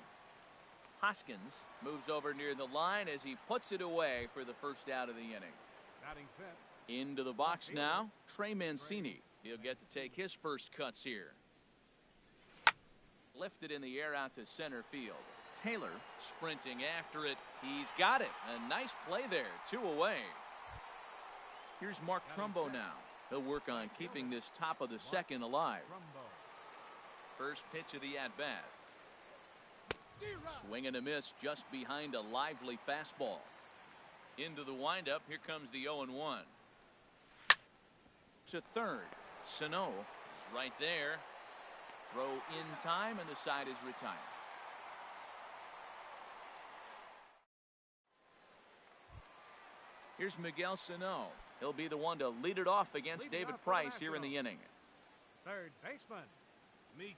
Hoskins moves over near the line as he puts it away for the first out of the inning. Into the box now, Trey Mancini. He'll get to take his first cuts here. Lifted in the air out to center field. Taylor sprinting after it. He's got it. A nice play there. 2 away. Here's Mark Trumbo now. He'll work on keeping this top of the second alive. First pitch of the at-bat. Swing and a miss just behind a lively fastball. Into the windup. Here comes the 0-1. To third. Sano is right there. Throw in time, and the side is retired. Here's Miguel Sano. He'll be the one to lead it off against David Price here in the inning. Third baseman, Miguel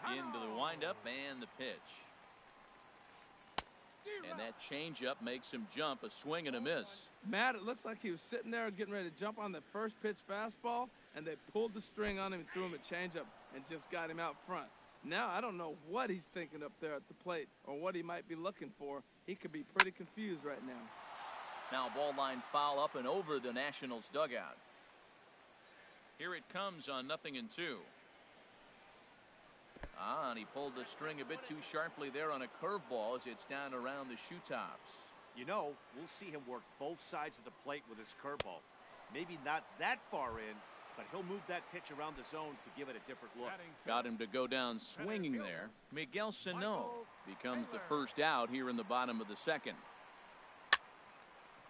Sano. Into the windup and the pitch. And that changeup makes him jump. A swing and a miss. Matt, it looks like he was sitting there getting ready to jump on the first pitch fastball, and they pulled the string on him and threw him a changeup and just got him out front. Now, I don't know what he's thinking up there at the plate or what he might be looking for. He could be pretty confused right now. Now ball line foul up and over the Nationals dugout. Here it comes on 0-2. And he pulled the string a bit too sharply there on a curveball as it's down around the shoe tops. You know, we'll see him work both sides of the plate with his curveball. Maybe not that far in, but he'll move that pitch around the zone to give it a different look. Got him to go down swinging there. Miguel Sano becomes the first out here in the bottom of the second.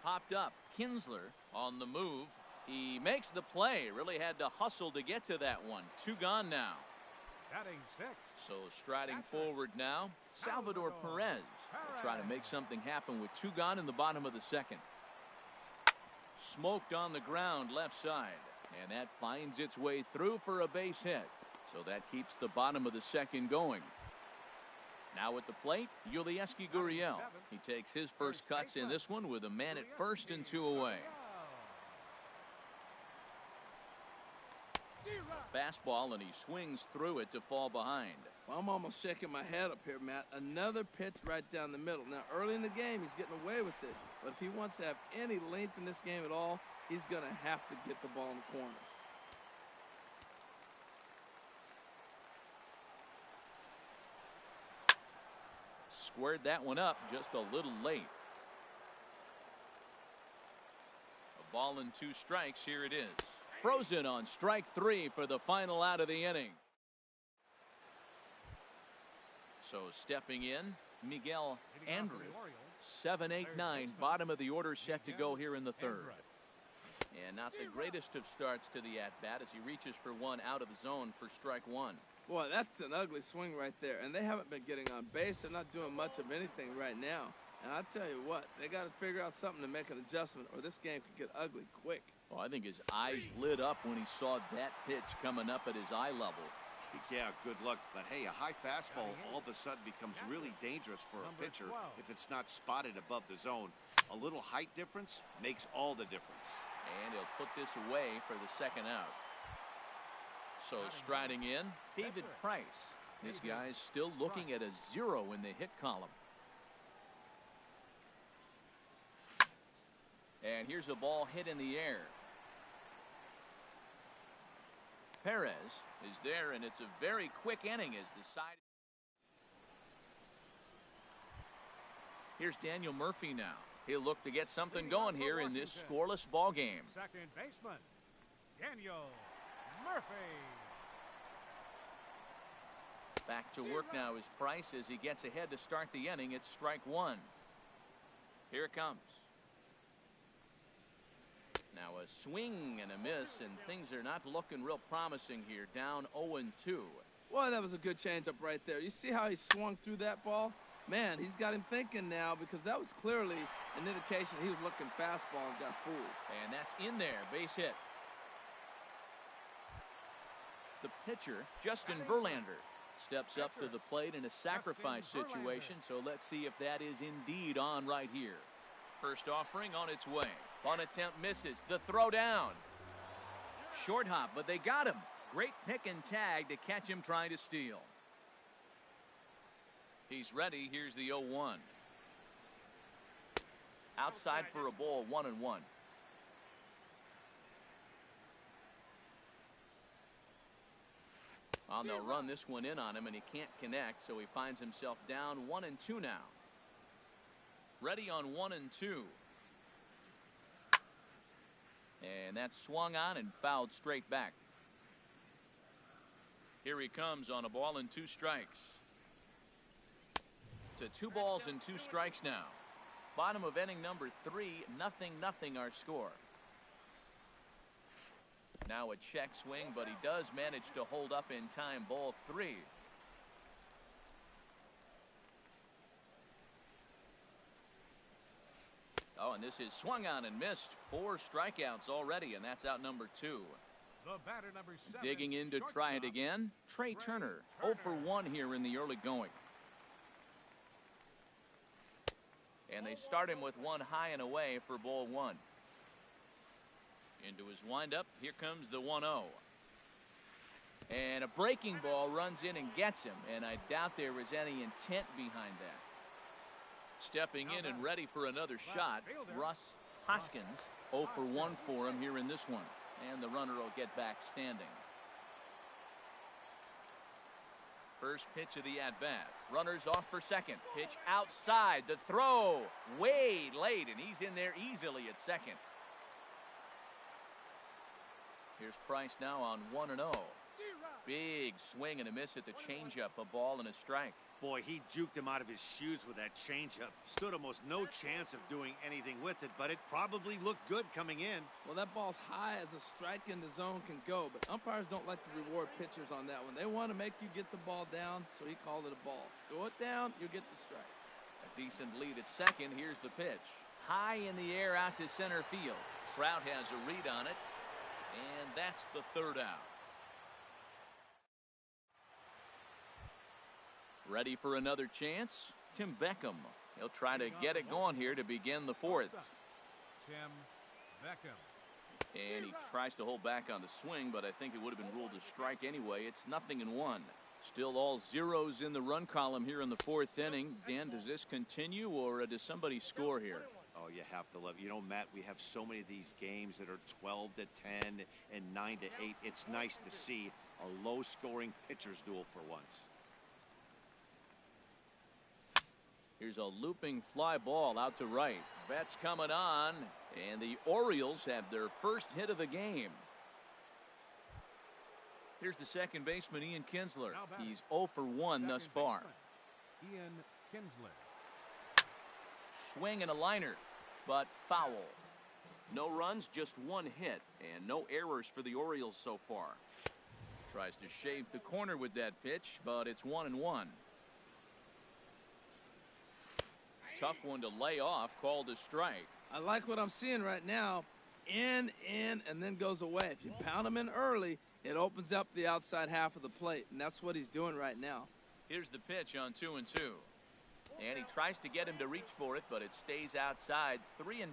Popped up. Kinsler on the move. He makes the play. Really had to hustle to get to that one. 2 gone now. Batting 6. So striding forward now, Salvador Perez will try to make something happen with 2 gone in the bottom of the second. Smoked on the ground left side, and that finds its way through for a base hit. So that keeps the bottom of the second going. Now at the plate, Yulieski Gurriel. He takes his first cuts in this one with a man at first and 2 away. Fastball, and he swings through it to fall behind. Well, I'm almost shaking my head up here, Matt. Another pitch right down the middle. Now, early in the game, he's getting away with it. But if he wants to have any length in this game at all, he's going to have to get the ball in the corners. Squared that one up just a little late. A ball and 2 strikes. Here it is. Frozen on strike 3 for the final out of the inning. So stepping in, Miguel Andres. 7, 8, 9, bottom of the order set to go here in the third. And not the greatest of starts to the at-bat as he reaches for one out of the zone for strike 1. Boy, that's an ugly swing right there. And they haven't been getting on base. They're not doing much of anything right now. And I tell you what, they got to figure out something to make an adjustment, or this game could get ugly quick. Well, I think his eyes lit up when he saw that pitch coming up at his eye level. Yeah, good luck. But hey, a high fastball all of a sudden becomes really dangerous for a pitcher if it's not spotted above the zone. A little height difference makes all the difference. And he'll put this away for the second out. So striding in, David Price. This guy's still looking at a 0 in the hit column. And here's a ball hit in the air. Perez is there, and it's a very quick inning as the side. Here's Daniel Murphy now. He'll look to get something going here in this scoreless ball game. Second baseman, Daniel Murphy. Back to work now is Price as he gets ahead to start the inning. It's strike 1. Here it comes. Now a swing and a miss, and things are not looking real promising here. Down 0-2. Well, that was a good changeup right there. You see how he swung through that ball? Man, he's got him thinking now, because that was clearly an indication he was looking fastball and got fooled. And that's in there. Base hit. The pitcher, Justin Verlander, steps up to the plate in a sacrifice situation. So let's see if that is indeed on right here. First offering on its way. Bunt attempt misses. The throw down. Short hop, but they got him. Great pick and tag to catch him trying to steal. He's ready. Here's the 0-1. Outside for a ball, 1-1. Well, they'll run this one in on him, and he can't connect, so he finds himself down 1-2 now. Ready on 1-2. And that's swung on and fouled straight back. Here he comes on a ball and 2 strikes. To 2 balls and 2 strikes now. Bottom of inning number 3, 0-0 our score. Now a check swing, but he does manage to hold up in time. Ball 3. Oh, and this is swung on and missed. 4 strikeouts already, and that's out number 2. The batter, number 7, Digging in to try it again, Trey Turner. 0 for 1 here in the early going. And they start him with one high and away for ball 1. Into his windup, here comes the 1-0. And a breaking ball runs in and gets him, and I doubt there was any intent behind that. Stepping in and ready for another shot, Russ Hoskins. 0 for 1 for him here in this one. And the runner will get back standing. First pitch of the at-bat. Runners off for second. Pitch outside. The throw way late, and he's in there easily at second. Here's Price now on 1-0. Big swing and a miss at the changeup. A ball and a strike. Boy, he juked him out of his shoes with that changeup. Stood almost no chance of doing anything with it, but it probably looked good coming in. Well, that ball's high as a strike in the zone can go, but umpires don't like to reward pitchers on that one. They want to make you get the ball down, so he called it a ball. Throw it down, you get the strike. A decent lead at second. Here's the pitch. High in the air out to center field. Trout has a read on it, and that's the 3rd out. Ready for another chance? Tim Beckham. He'll try to get it going here to begin the 4th. Tim Beckham. And he tries to hold back on the swing, but I think it would have been ruled a strike anyway. It's 0-1. Still all zeros in the run column here in the 4th inning. Dan, does this continue, or does somebody score here? Oh, you have to love it. You know, Matt, we have so many of these games that are 12-10 and 9-8. It's nice to see a low-scoring pitcher's duel for once. Here's a looping fly ball out to right. Betts coming on, and the Orioles have their first hit of the game. Here's the second baseman, Ian Kinsler. He's 0 for 1 thus far. Ian Kinsler. Swing and a liner, but foul. No runs, just 1 hit, and no errors for the Orioles so far. Tries to shave the corner with that pitch, but it's 1-1. Tough one to lay off, called a strike. I like what I'm seeing right now. In, and then goes away. If you pound him in early, it opens up the outside half of the plate, and that's what he's doing right now. Here's the pitch on 2-2. And he tries to get him to reach for it, but it stays outside. 3-2.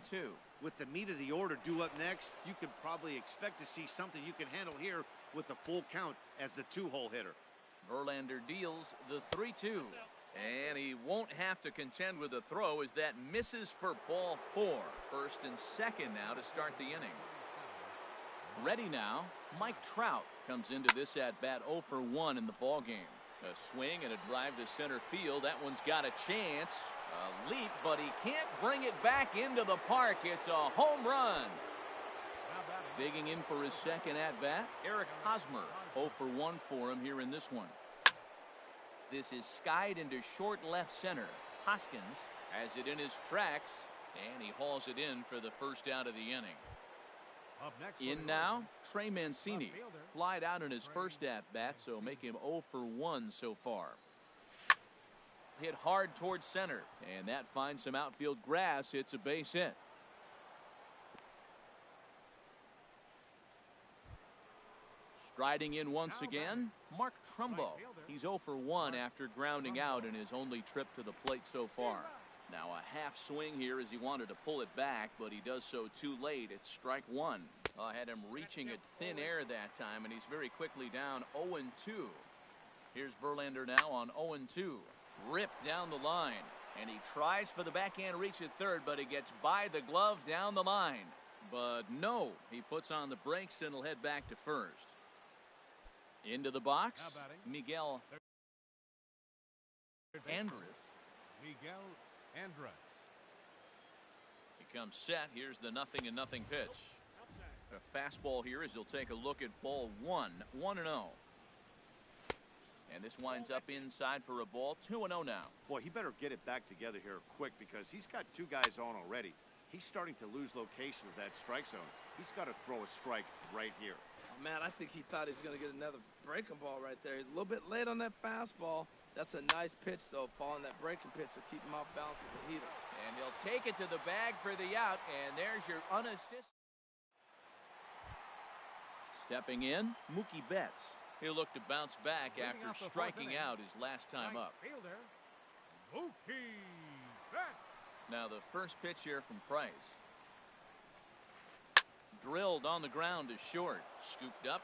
With the meat of the order due up next, you could probably expect to see something you can handle here with the full count as the 2-hole hitter. Verlander deals the 3-2. And he won't have to contend with a throw as that misses for ball 4. First and second now to start the inning. Ready now, Mike Trout comes into this at-bat 0 for 1 in the ballgame. A swing and a drive to center field. That one's got a chance. A leap, but he can't bring it back into the park. It's a home run. Digging in for his second at-bat, Eric Hosmer. 0 for 1 for him here in this one. This is skied into short left center. Hoskins has it in his tracks, and he hauls it in for the first out of the inning. Up next, in now, Trey Mancini. Flied out in his first at-bat, so make him 0 for 1 so far. Hit hard towards center, and that finds some outfield grass. It's a base hit. Striding in once again, Mark Trumbo. He's 0 for 1 after grounding out in his only trip to the plate so far. Now a half swing here as he wanted to pull it back, but he does so too late. It's strike 1. Had him reaching at thin air that time, and he's very quickly down 0-2. Here's Verlander now on 0-2. Ripped down the line, and he tries for the backhand reach at third, but he gets by the glove down the line. But no, he puts on the brakes and will head back to first. Into the box, Now batting. Miguel Andrus. Miguel Andres. He comes set. Here's the 0-0 pitch. A fastball here as he'll take a look at ball 1, 1-0. And this winds up inside for a ball, 2-0 now. Boy, he better get it back together here quick because he's got 2 guys on already. He's starting to lose location of that strike zone. He's got to throw a strike right here. Oh, man, I think he thought he was going to get another breaking ball right there. He's a little bit late on that fastball. That's a nice pitch, though, following that breaking pitch to keep him off balance with the heater. And he'll take it to the bag for the out, and there's your unassisted. Stepping in, Mookie Betts. He'll look to bounce back after striking out his last time up. Fielder, Mookie Betts. Now the first pitch here from Price. Drilled on the ground to short. Scooped up.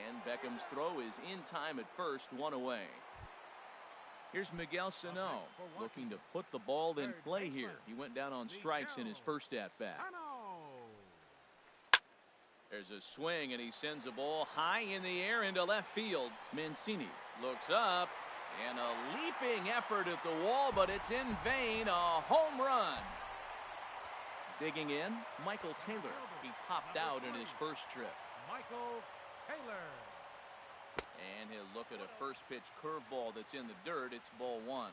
And Beckham's throw is in time at first, 1 away. Here's Miguel Sano looking to put the ball in play here. He went down on strikes in his first at-bat. There's a swing, and he sends a ball high in the air into left field. Mancini looks up, and a leaping effort at the wall, but it's in vain. A home run. Digging in, Michael Taylor. He popped out in his first trip. Michael Taylor. And he'll look at a first pitch curveball that's in the dirt. It's ball 1.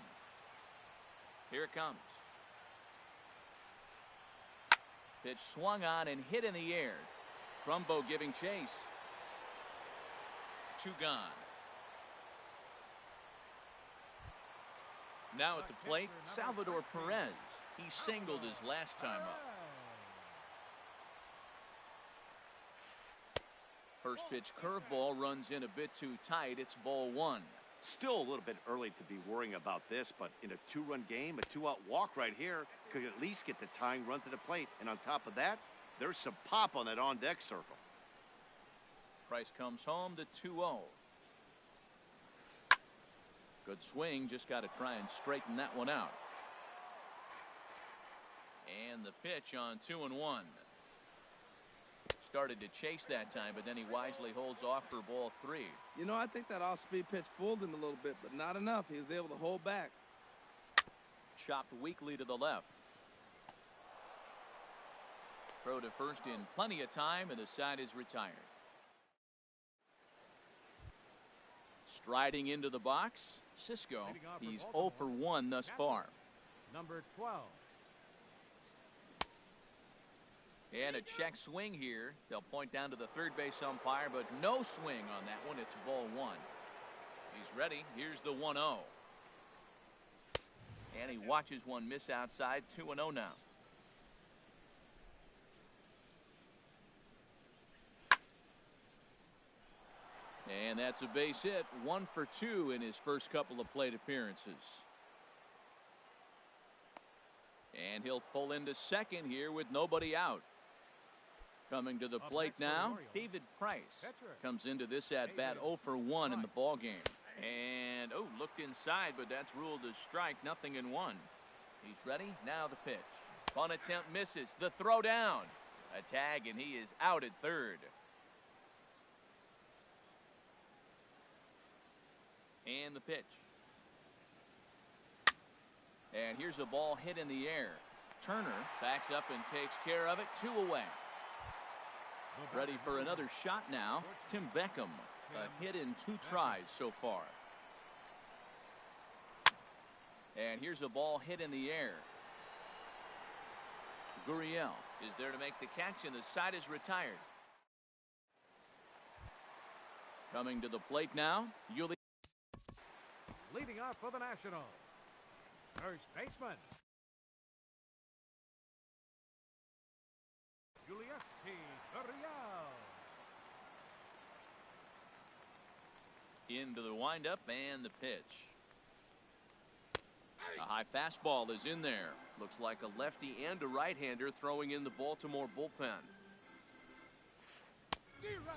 Here it comes. Pitch swung on and hit in the air. Trumbo giving chase. 2 gone. Now at the plate, Salvador Perez. He singled his last time up. First pitch curveball runs in a bit too tight. It's ball 1. Still a little bit early to be worrying about this, but in a 2-run game, a 2-out walk right here could at least get the tying run to the plate. And on top of that, there's some pop on that on-deck circle. Price comes home to 2-0. Good swing, just got to try and straighten that one out. And the pitch on 2-1. Started to chase that time, but then he wisely holds off for ball 3. You know, I think that off-speed pitch fooled him a little bit, but not enough. He was able to hold back. Chopped weakly to the left. Throw to first in plenty of time, and the side is retired. Striding into the box, Cisco. He's 0 for 1 thus far. Number 12. And a check swing here. They'll point down to the third base umpire, but no swing on that one. It's ball 1. He's ready. Here's the 1-0. And he watches one miss outside. 2-0 now. And that's a base hit. 1 for 2 in his first couple of plate appearances. And he'll pull into second here with nobody out. Coming to the plate now, David Price comes into this at-bat 0 for 1 in the ball game. And, looked inside, but that's ruled a strike, 0-1. He's ready, now the pitch. Bunt attempt misses, the throw down. A tag, and he is out at third. And the pitch. And here's a ball hit in the air. Turner backs up and takes care of it. 2 away. Ready for another shot now. Tim Beckham. A hit in 2 tries so far. And here's a ball hit in the air. Gurriel is there to make the catch, and the side is retired. Coming to the plate now, Yuli. Leading off for the Nationals, first baseman, Gurriel. Into the windup and the pitch. A high fastball is in there. Looks like a lefty and a right-hander throwing in the Baltimore bullpen.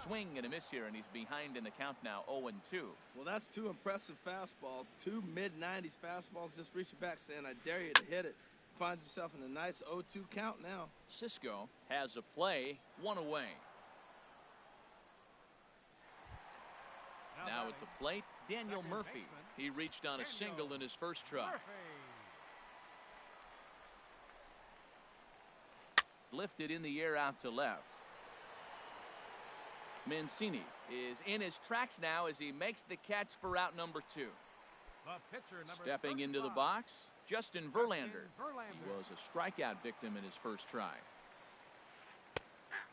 Swing and a miss here, and he's behind in the count now, 0-2. Well, that's 2 impressive fastballs. 2 mid-90s fastballs just reaching back saying, I dare you to hit it. Finds himself in a nice 0-2 count now. Cisco has a play, 1 away. Now at the plate, Daniel Murphy. He reached on a single in his first try. Lifted in the air out to left. Mancini is in his tracks now as he makes the catch for out number 2. Stepping into the box, Justin Verlander. He was a strikeout victim in his first try.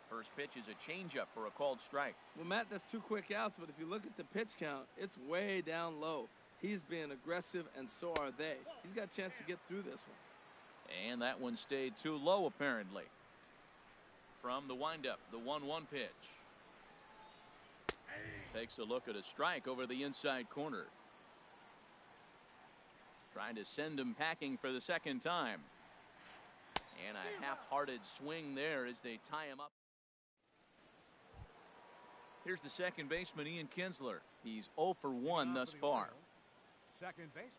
First pitch is a changeup for a called strike. Well, Matt, that's 2 quick outs, but if you look at the pitch count, it's way down low. He's being aggressive, and so are they. He's got a chance to get through this one. And that one stayed too low, apparently. From the windup, the 1-1 pitch. Takes a look at a strike over the inside corner. Trying to send him packing for the second time. And a half-hearted swing there as they tie him up. Here's the second baseman, Ian Kinsler. He's 0 for 1 thus far.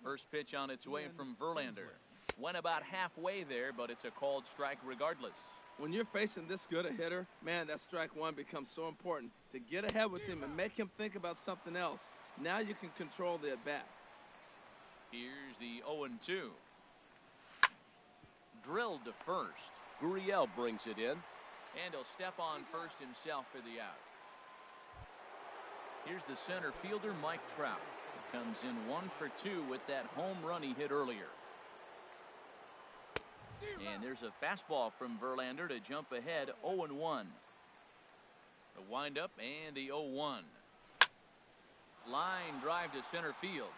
First pitch on its way from Verlander. Went about halfway there, but it's a called strike regardless. When you're facing this good a hitter, man, that strike one becomes so important to get ahead with him and make him think about something else. Now you can control the at-bat. Here's the 0-2. Drilled to first. Gurriel brings it in. And he'll step on first himself for the out. Here's the center fielder, Mike Trout. He comes in 1 for 2 with that home run he hit earlier. And there's a fastball from Verlander to jump ahead 0-1. The windup and the 0-1. Line drive to center field.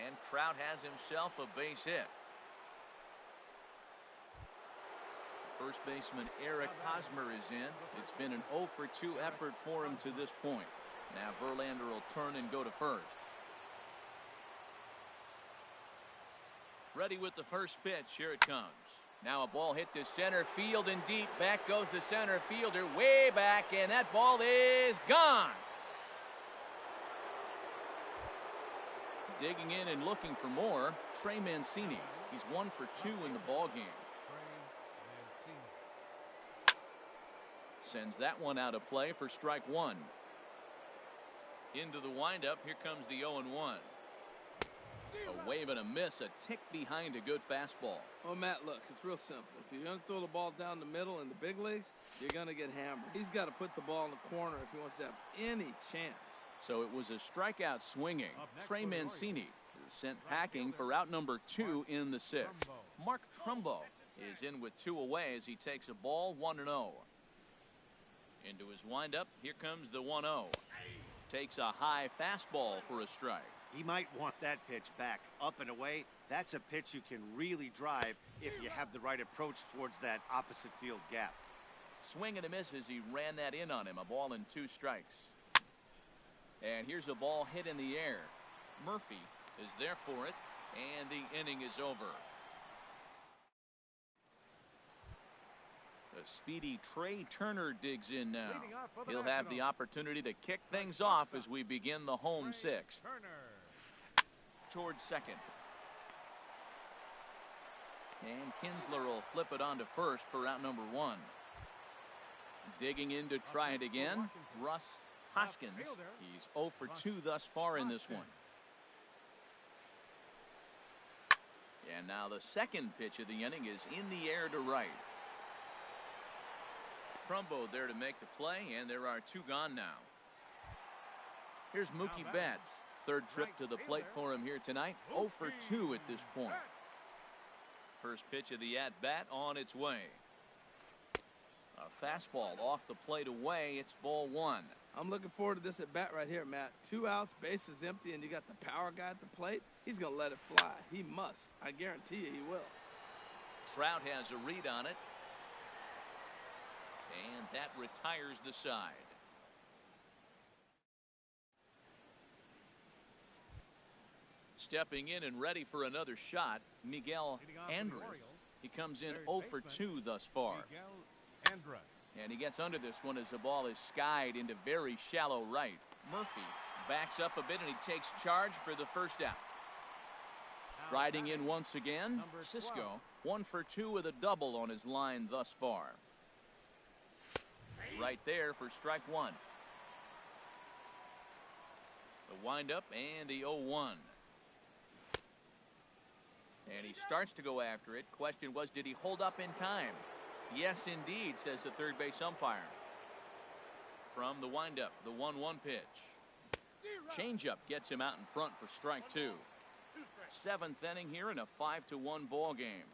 And Trout has himself a base hit. First baseman Eric Hosmer is in. It's been an 0 for 2 effort for him to this point. Now Verlander will turn and go to first. Ready with the first pitch. Here it comes. Now a ball hit to center field and deep. Back goes the center fielder way back, and that ball is gone. Digging in and looking for more, Trey Mancini. He's 1 for 2 in the ball game. Sends that one out of play for strike 1. Into the windup. Here comes the 0-1. A wave and a miss, a tick behind a good fastball. Well, Matt, look, it's real simple. If you're going to throw the ball down the middle in the big leagues, you're going to get hammered. He's got to put the ball in the corner if he wants to have any chance. So it was a strikeout swinging. Trey Mancini is sent packing for out number 2 in the 6th. Mark Trumbo is in with 2 away as he takes a ball 1-0. Into his windup, here comes the 1-0. Takes a high fastball for a strike. He might want that pitch back, up and away. That's a pitch you can really drive if you have the right approach towards that opposite field gap. Swing and a miss as he ran that in on him. A ball and 2 strikes. And here's a ball hit in the air. Murphy is there for it, and the inning is over. The speedy Trey Turner digs in now. He'll have the opportunity to kick things off as we begin the home 6th. Towards second. And Kinsler will flip it on to first for out number 1. Digging in to try it again, Russ Hoskins. He's 0 for 2 thus far in this one. And now the second pitch of the inning is in the air to right. Trumbo there to make the play, and there are 2 gone now. Here's Mookie Betts. 3rd trip to the plate for him here tonight. 0 for 2 at this point. First pitch of the at-bat on its way. A fastball off the plate away. It's ball 1. I'm looking forward to this at-bat right here, Matt. 2 outs, bases empty, and you got the power guy at the plate. He's going to let it fly. He must. I guarantee you he will. Trout has a read on it. And that retires the side. Stepping in and ready for another shot, Miguel Andres. He comes in 0 for 2 thus far. And he gets under this one as the ball is skied into very shallow right. Murphy backs up a bit and he takes charge for the first out. Striding in once again, Cisco, 1 for 2 with a double on his line thus far. Right there for strike 1. The windup and the 0-1. And he starts to go after it. Question was, did he hold up in time? Yes, indeed, says the third base umpire. From the windup, the 1-1 pitch. Changeup gets him out in front for strike two. Seventh inning here in a 5-1 ball game.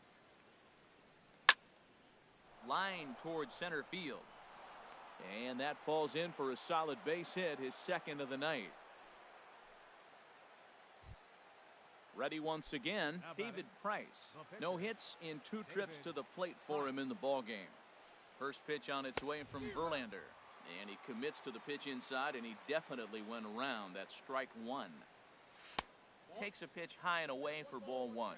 Line towards center field. And that falls in for a solid base hit, his second of the night. Ready once again, David Price. No hits in 2 trips to the plate for him in the ball game. First pitch on its way from Verlander. And he commits to the pitch inside, and he definitely went around. That's strike one. Takes a pitch high and away for ball one.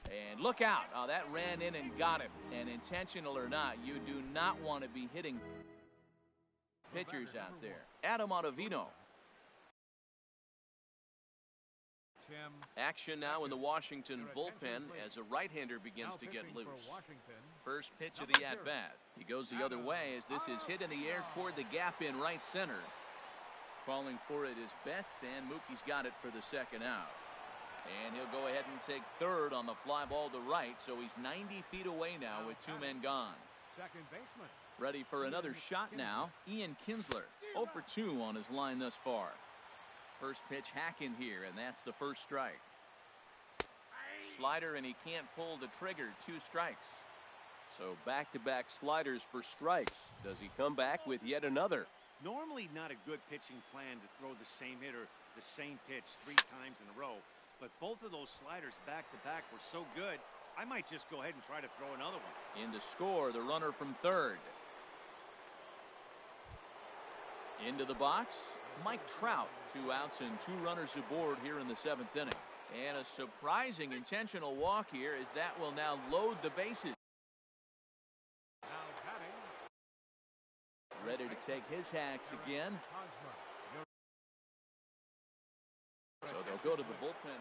And look out. Oh, that ran in and got him. And intentional or not, you do not want to be hitting pitchers out there. Adam Ottavino. Action now in the Washington bullpen as a right-hander begins to get loose. First pitch of the at-bat. He goes the other way as this is hit in the air toward the gap in right center. Calling for it is Betts, and Mookie's got it for the second out. And he'll go ahead and take third on the fly ball to right, so he's 90 feet away now with 2 men gone. Ready for another shot now, Ian Kinsler. 0 for 2 on his line thus far. First pitch hack in here, and that's the first strike. Slider, and he can't pull the trigger. 2 strikes. So back-to-back sliders for strikes. Does he come back with yet another? Normally not a good pitching plan to throw the same hitter the same pitch 3 times in a row. But both of those sliders back-to-back were so good, I might just go ahead and try to throw another one. In to score, the runner from third. Into the box, Mike Trout. 2 outs and 2 runners aboard here in the 7th inning. And a surprising intentional walk here as that will now load the bases. Ready to take his hacks again. So they'll go to the bullpen.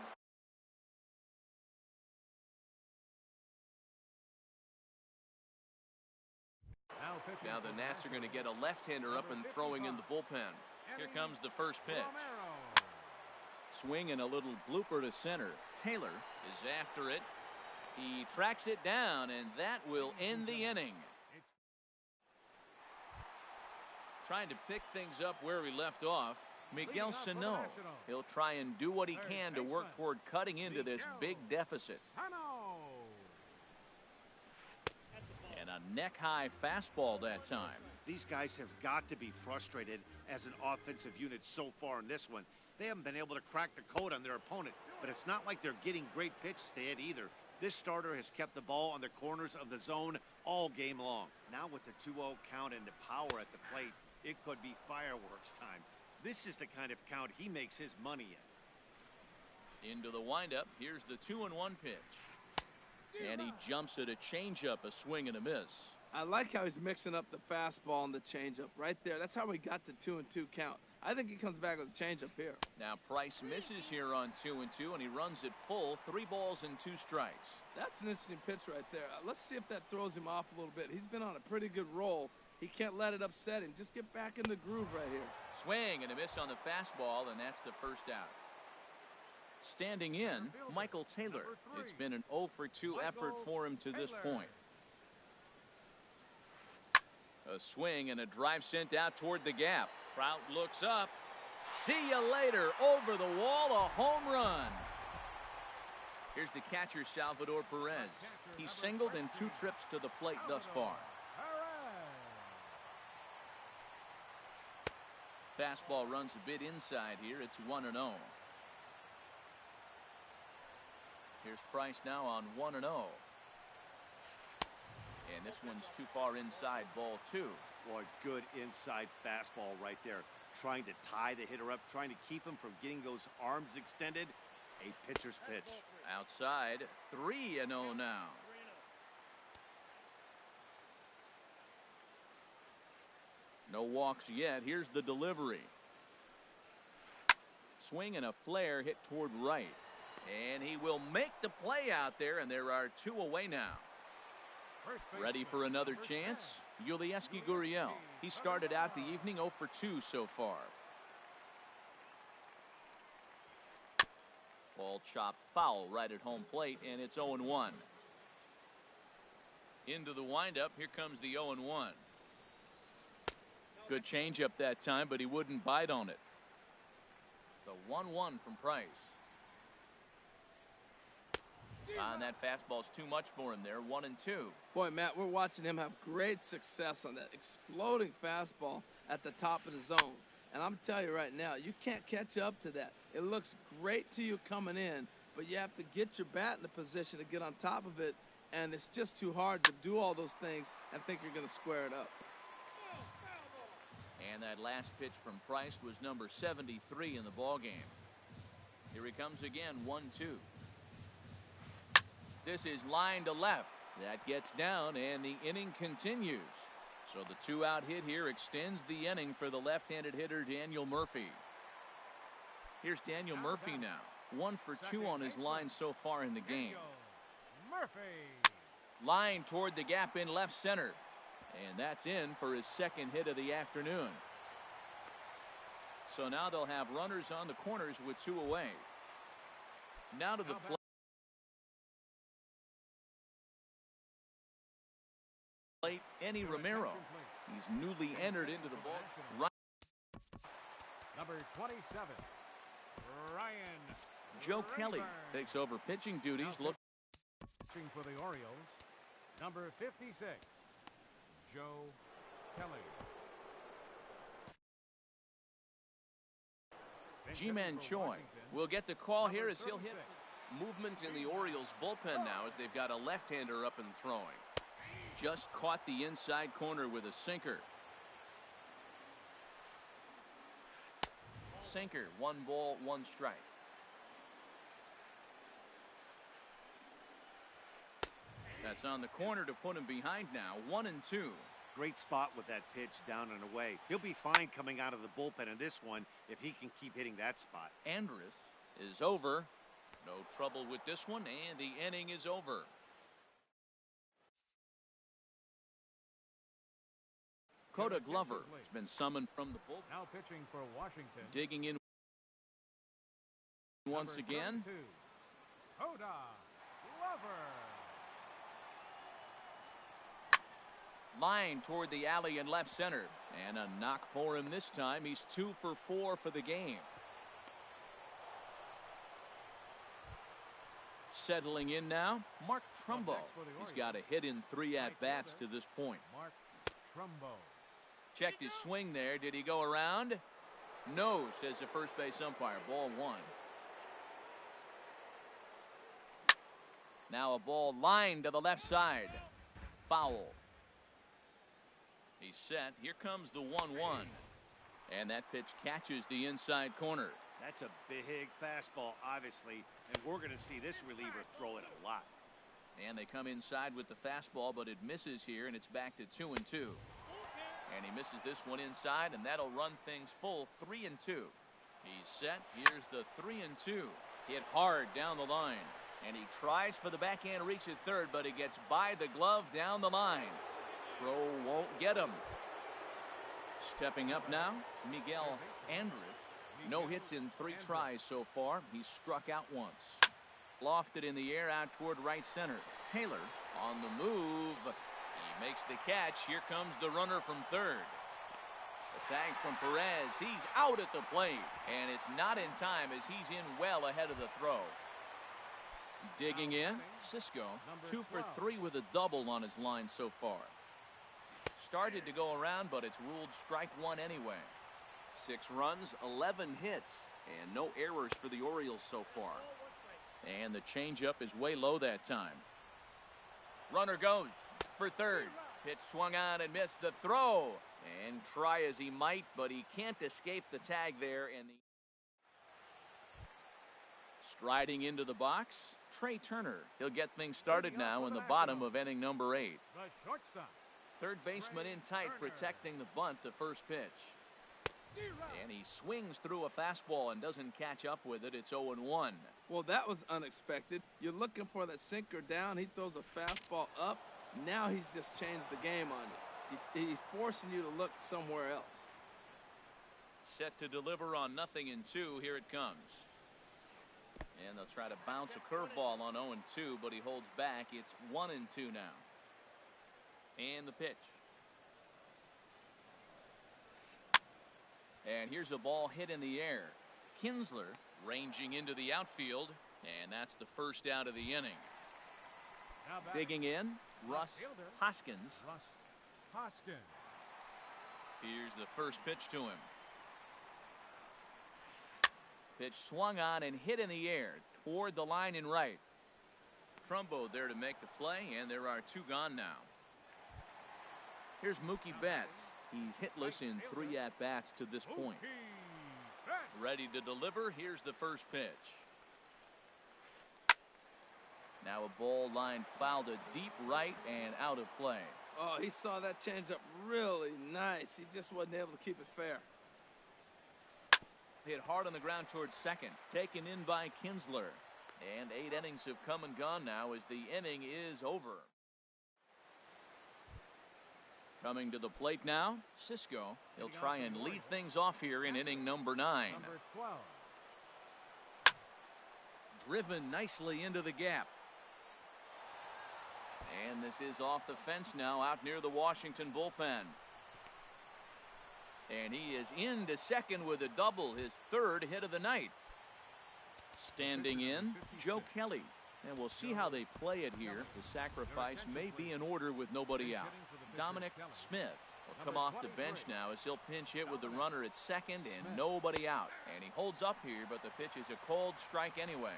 Now the Nats are going to get a left-hander up and throwing in the bullpen. Here comes the first pitch. Swing and a little blooper to center. Taylor is after it. He tracks it down, and that will end the inning. Trying to pick things up where we left off, Miguel Sano. He'll try and do what he can to work toward cutting into this big deficit. And a neck-high fastball that time. These guys have got to be frustrated as an offensive unit so far in this one. They haven't been able to crack the code on their opponent, but it's not like they're getting great pitches to hit either. This starter has kept the ball on the corners of the zone all game long. Now with the 2-0 count and the power at the plate, it could be fireworks time. This is the kind of count he makes his money in. Into the windup. Here's the 2-1 pitch. And he jumps at a changeup, a swing and a miss. I like how he's mixing up the fastball and the changeup right there. That's how we got the 2-2 count. I think he comes back with a changeup here. Now Price misses here on 2-2, and he runs it full. 3 balls and 2 strikes. That's an interesting pitch right there. Let's see if that throws him off a little bit. He's been on a pretty good roll. He can't let it upset him. Just get back in the groove right here. Swing and a miss on the fastball, and that's the first out. Standing in, Michael Taylor. It's been an 0 for 2 effort for him to this point. A swing and a drive sent out toward the gap. Trout looks up. See you later. Over the wall, a home run. Here's the catcher, Salvador Perez. He's singled in 2 trips to the plate thus far. Fastball runs a bit inside here. It's 1-0. Here's Price now on 1-0. And this one's too far inside, ball 2. Boy, good inside fastball right there. Trying to tie the hitter up, trying to keep him from getting those arms extended. A pitcher's pitch. Outside, 3-0 now. No walks yet. Here's the delivery. Swing and a flare hit toward right. And he will make the play out there, and there are 2 away now. Ready for another chance? Yulieski Gurriel. He started out the evening 0 for 2 so far. Ball chopped foul right at home plate, and it's 0-1. Into the windup, here comes the 0-1. Good changeup that time, but he wouldn't bite on it. The 1-1 from Price. And that fastball's too much for him there. 1-2. Boy, Matt, we're watching him have great success on that exploding fastball at the top of the zone. And I'm telling you right now, you can't catch up to that. It looks great to you coming in, but you have to get your bat in the position to get on top of it, and it's just too hard to do all those things and think you're going to square it up. And that last pitch from Price was number 73 in the ballgame. Here he comes again, 1-2. This is line to left. That gets down, and the inning continues. So the 2-out hit here extends the inning for the left-handed hitter Daniel Murphy. Here's Daniel Murphy now. 1 for 2 on his line so far in the game. Line toward the gap in left center. And that's in for his second hit of the afternoon. So now they'll have runners on the corners with 2 away. Now to the plate, Enny Romero. He's newly entered into the ball. Right. Number 27, Ryan. Joe Kelly takes over pitching duties. Pitching for the Orioles, number 56, Joe Kelly. G-Man Choi will get the call here as he'll hit. Movement in the Orioles bullpen now as they've got a left-hander up and throwing. Just caught the inside corner with a sinker. Sinker, 1 ball, 1 strike. That's on the corner to put him behind now. 1-2. Great spot with that pitch down and away. He'll be fine coming out of the bullpen in this one if he can keep hitting that spot. Andrus is over. No trouble with this one, and the inning is over. Coda Glover has been summoned from the bullpen. Now pitching for Washington. Digging in once again. Coda Glover. Line toward the alley in left center. And a knock for him this time. He's 2 for 4 for the game. Settling in now, Mark Trumbo. He's got a hit in 3 at-bats to this point. Mark Trumbo. Checked his swing there. Did he go around? No, says the first base umpire. Ball 1. Now a ball lined to the left side. Foul. He's set. Here comes the 1-1. And that pitch catches the inside corner. That's a big fastball, obviously, and we're going to see this reliever throw it a lot. And they come inside with the fastball, but it misses here, and it's back to 2-2. And he misses this one inside, and that'll run things full 3-2. He's set. Here's the 3-2. Hit hard down the line. And he tries for the backhand reach at third, but it gets by the glove down the line. Throw won't get him. Stepping up now, Miguel Andrus. No hits in 3 tries so far. He's struck out once. Lofted in the air out toward right center. Taylor on the move. He makes the catch. Here comes the runner from third. The tag from Perez. He's out at the plate. And it's not in time as he's in well ahead of the throw. Digging in, Cisco, 2 for 3 with a double on his line so far. Started to go around, but it's ruled strike 1 anyway. 6 runs, 11 hits, and no errors for the Orioles so far. And the changeup is way low that time. Runner goes for third. Pitch swung on and missed the throw. And try as he might, but he can't escape the tag there. And striding into the box, Trey Turner. He'll get things started now in the bottom of inning number 8. The shortstop. Third baseman in tight, protecting the bunt, the first pitch. And he swings through a fastball and doesn't catch up with it. It's 0-1. Well, that was unexpected. You're looking for that sinker down. He throws a fastball up. Now he's just changed the game on you. He's forcing you to look somewhere else. Set to deliver on 0-2. Here it comes. And they'll try to bounce a curveball on 0-2, but he holds back. It's 1-2 now. And the pitch. And here's a ball hit in the air. Kinsler ranging into the outfield, and that's the first out of the inning. Digging in, Russ Hoskins. Here's the first pitch to him. Pitch swung on and hit in the air toward the line and right. Trumbo there to make the play, and there are 2 gone now. Here's Mookie Betts. He's hitless in 3 at-bats to this point. Ready to deliver. Here's the first pitch. Now a ball line foul to deep right and out of play. Oh, he saw that changeup really nice. He just wasn't able to keep it fair. Hit hard on the ground towards second. Taken in by Kinsler. And 8 innings have come and gone now as the inning is over. Coming to the plate now, Cisco. He'll try and lead things off here in inning number 9. Number 12. Driven nicely into the gap. And this is off the fence now out near the Washington bullpen. And he is into second with a double, his 3rd hit of the night. Standing in, Joe Kelly. And we'll see how they play it here. The sacrifice may be in order with nobody out. Dominic Smith will come off the bench now as he'll pinch hit with the runner at second and nobody out. And he holds up here, but the pitch is a cold strike anyway.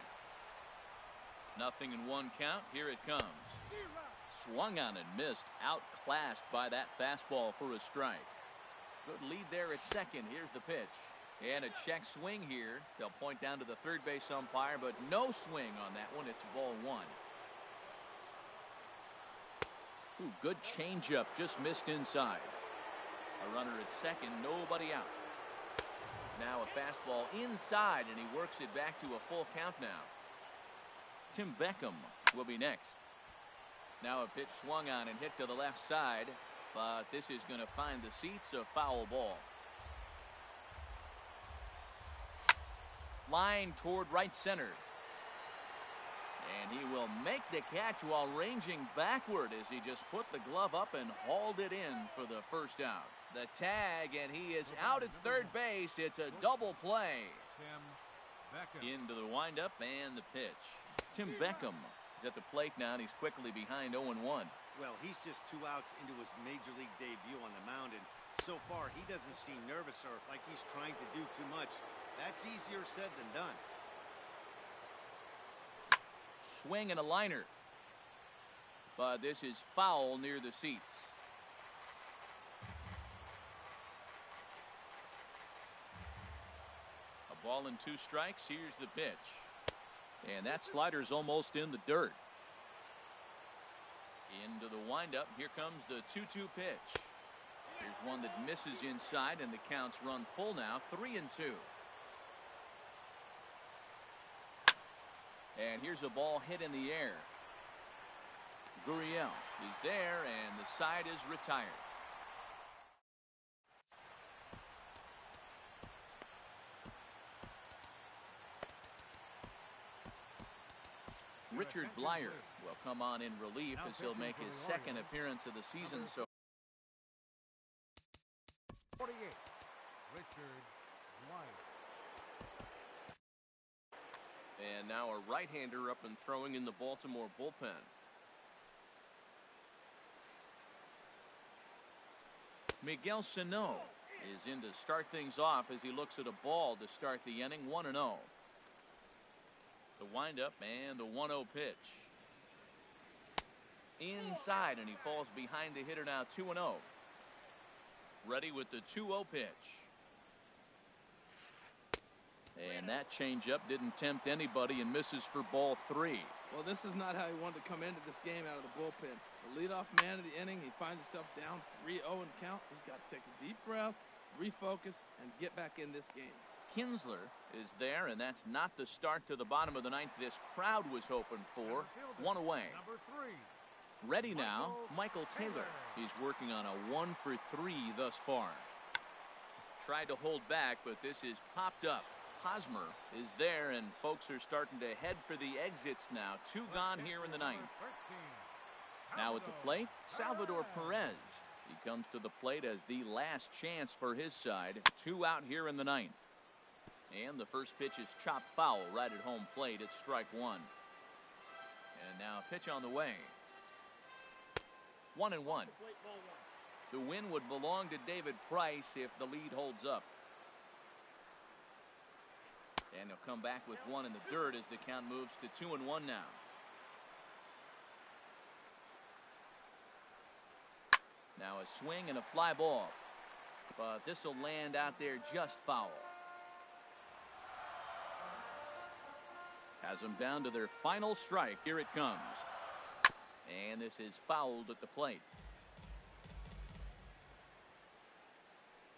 0-1 count. Here it comes. Swung on and missed. Outclassed by that fastball for a strike. Good lead there at second. Here's the pitch. And a check swing here. They'll point down to the third base umpire, but no swing on that one. It's ball 1. Ooh, good changeup. Just missed inside. A runner at second. Nobody out. Now a fastball inside, and he works it back to a full count now. Tim Beckham will be next. Now a pitch swung on and hit to the left side, but this is going to find the seats. A foul ball. Line toward right center. And he will make the catch while ranging backward as he just put the glove up and hauled it in for the first out. The tag, and he is out at third base. It's a double play. Into the windup and the pitch. Tim Beckham is at the plate now, and he's quickly behind 0-1. Well, he's just 2 outs into his major league debut on the mound, and so far he doesn't seem nervous or like he's trying to do too much. That's easier said than done. Swing and a liner. But this is foul near the seats. A ball and 2 strikes. Here's the pitch. And that slider's almost in the dirt. Into the windup. Here comes the 2-2 pitch. Here's one that misses inside, and the counts run full now. 3-2. And here's a ball hit in the air. Gurriel is there, and the side is retired. Richard Blyer will come on in relief as he'll make his 2nd appearance of the season. So 48. Richard Blyer. And now a right-hander up and throwing in the Baltimore bullpen. Miguel Sano is in to start things off as he looks at a ball to start the inning. 1-0. The windup and the 1-0 pitch. Inside, and he falls behind the hitter now. 2-0. Ready with the 2-0 pitch. And that changeup didn't tempt anybody and misses for ball 3. Well, this is not how he wanted to come into this game out of the bullpen. The leadoff man of the inning, he finds himself down 3-0 in count. He's got to take a deep breath, refocus, and get back in this game. Kinsler is there, and that's not the start to the bottom of the 9th this crowd was hoping for. 1 away. Number 3. Ready now, Michael Taylor. He's working on a 1 for 3 thus far. Tried to hold back, but this is popped up. Hosmer is there, and folks are starting to head for the exits now. 2 gone here in the 9th. Now at the plate, Salvador Perez. He comes to the plate as the last chance for his side. 2 out here in the 9th. And the first pitch is chopped foul right at home plate. It's strike 1. And now a pitch on the way. 1-1. The win would belong to David Price if the lead holds up. And he'll come back with 1 in the dirt as the count moves to 2-1 now. Now a swing and a fly ball. But this will land out there just foul. Has them down to their final strike. Here it comes. And this is fouled at the plate.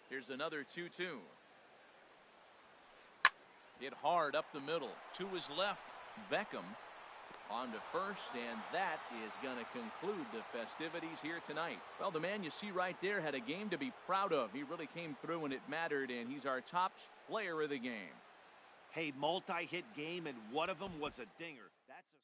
Here's another 2-2. Hit hard up the middle. 2 is left. Beckham on to first, and that is going to conclude the festivities here tonight. Well, the man you see right there had a game to be proud of. He really came through and it mattered, and he's our top player of the game. Hey, multi-hit game, and one of them was a dinger. That's a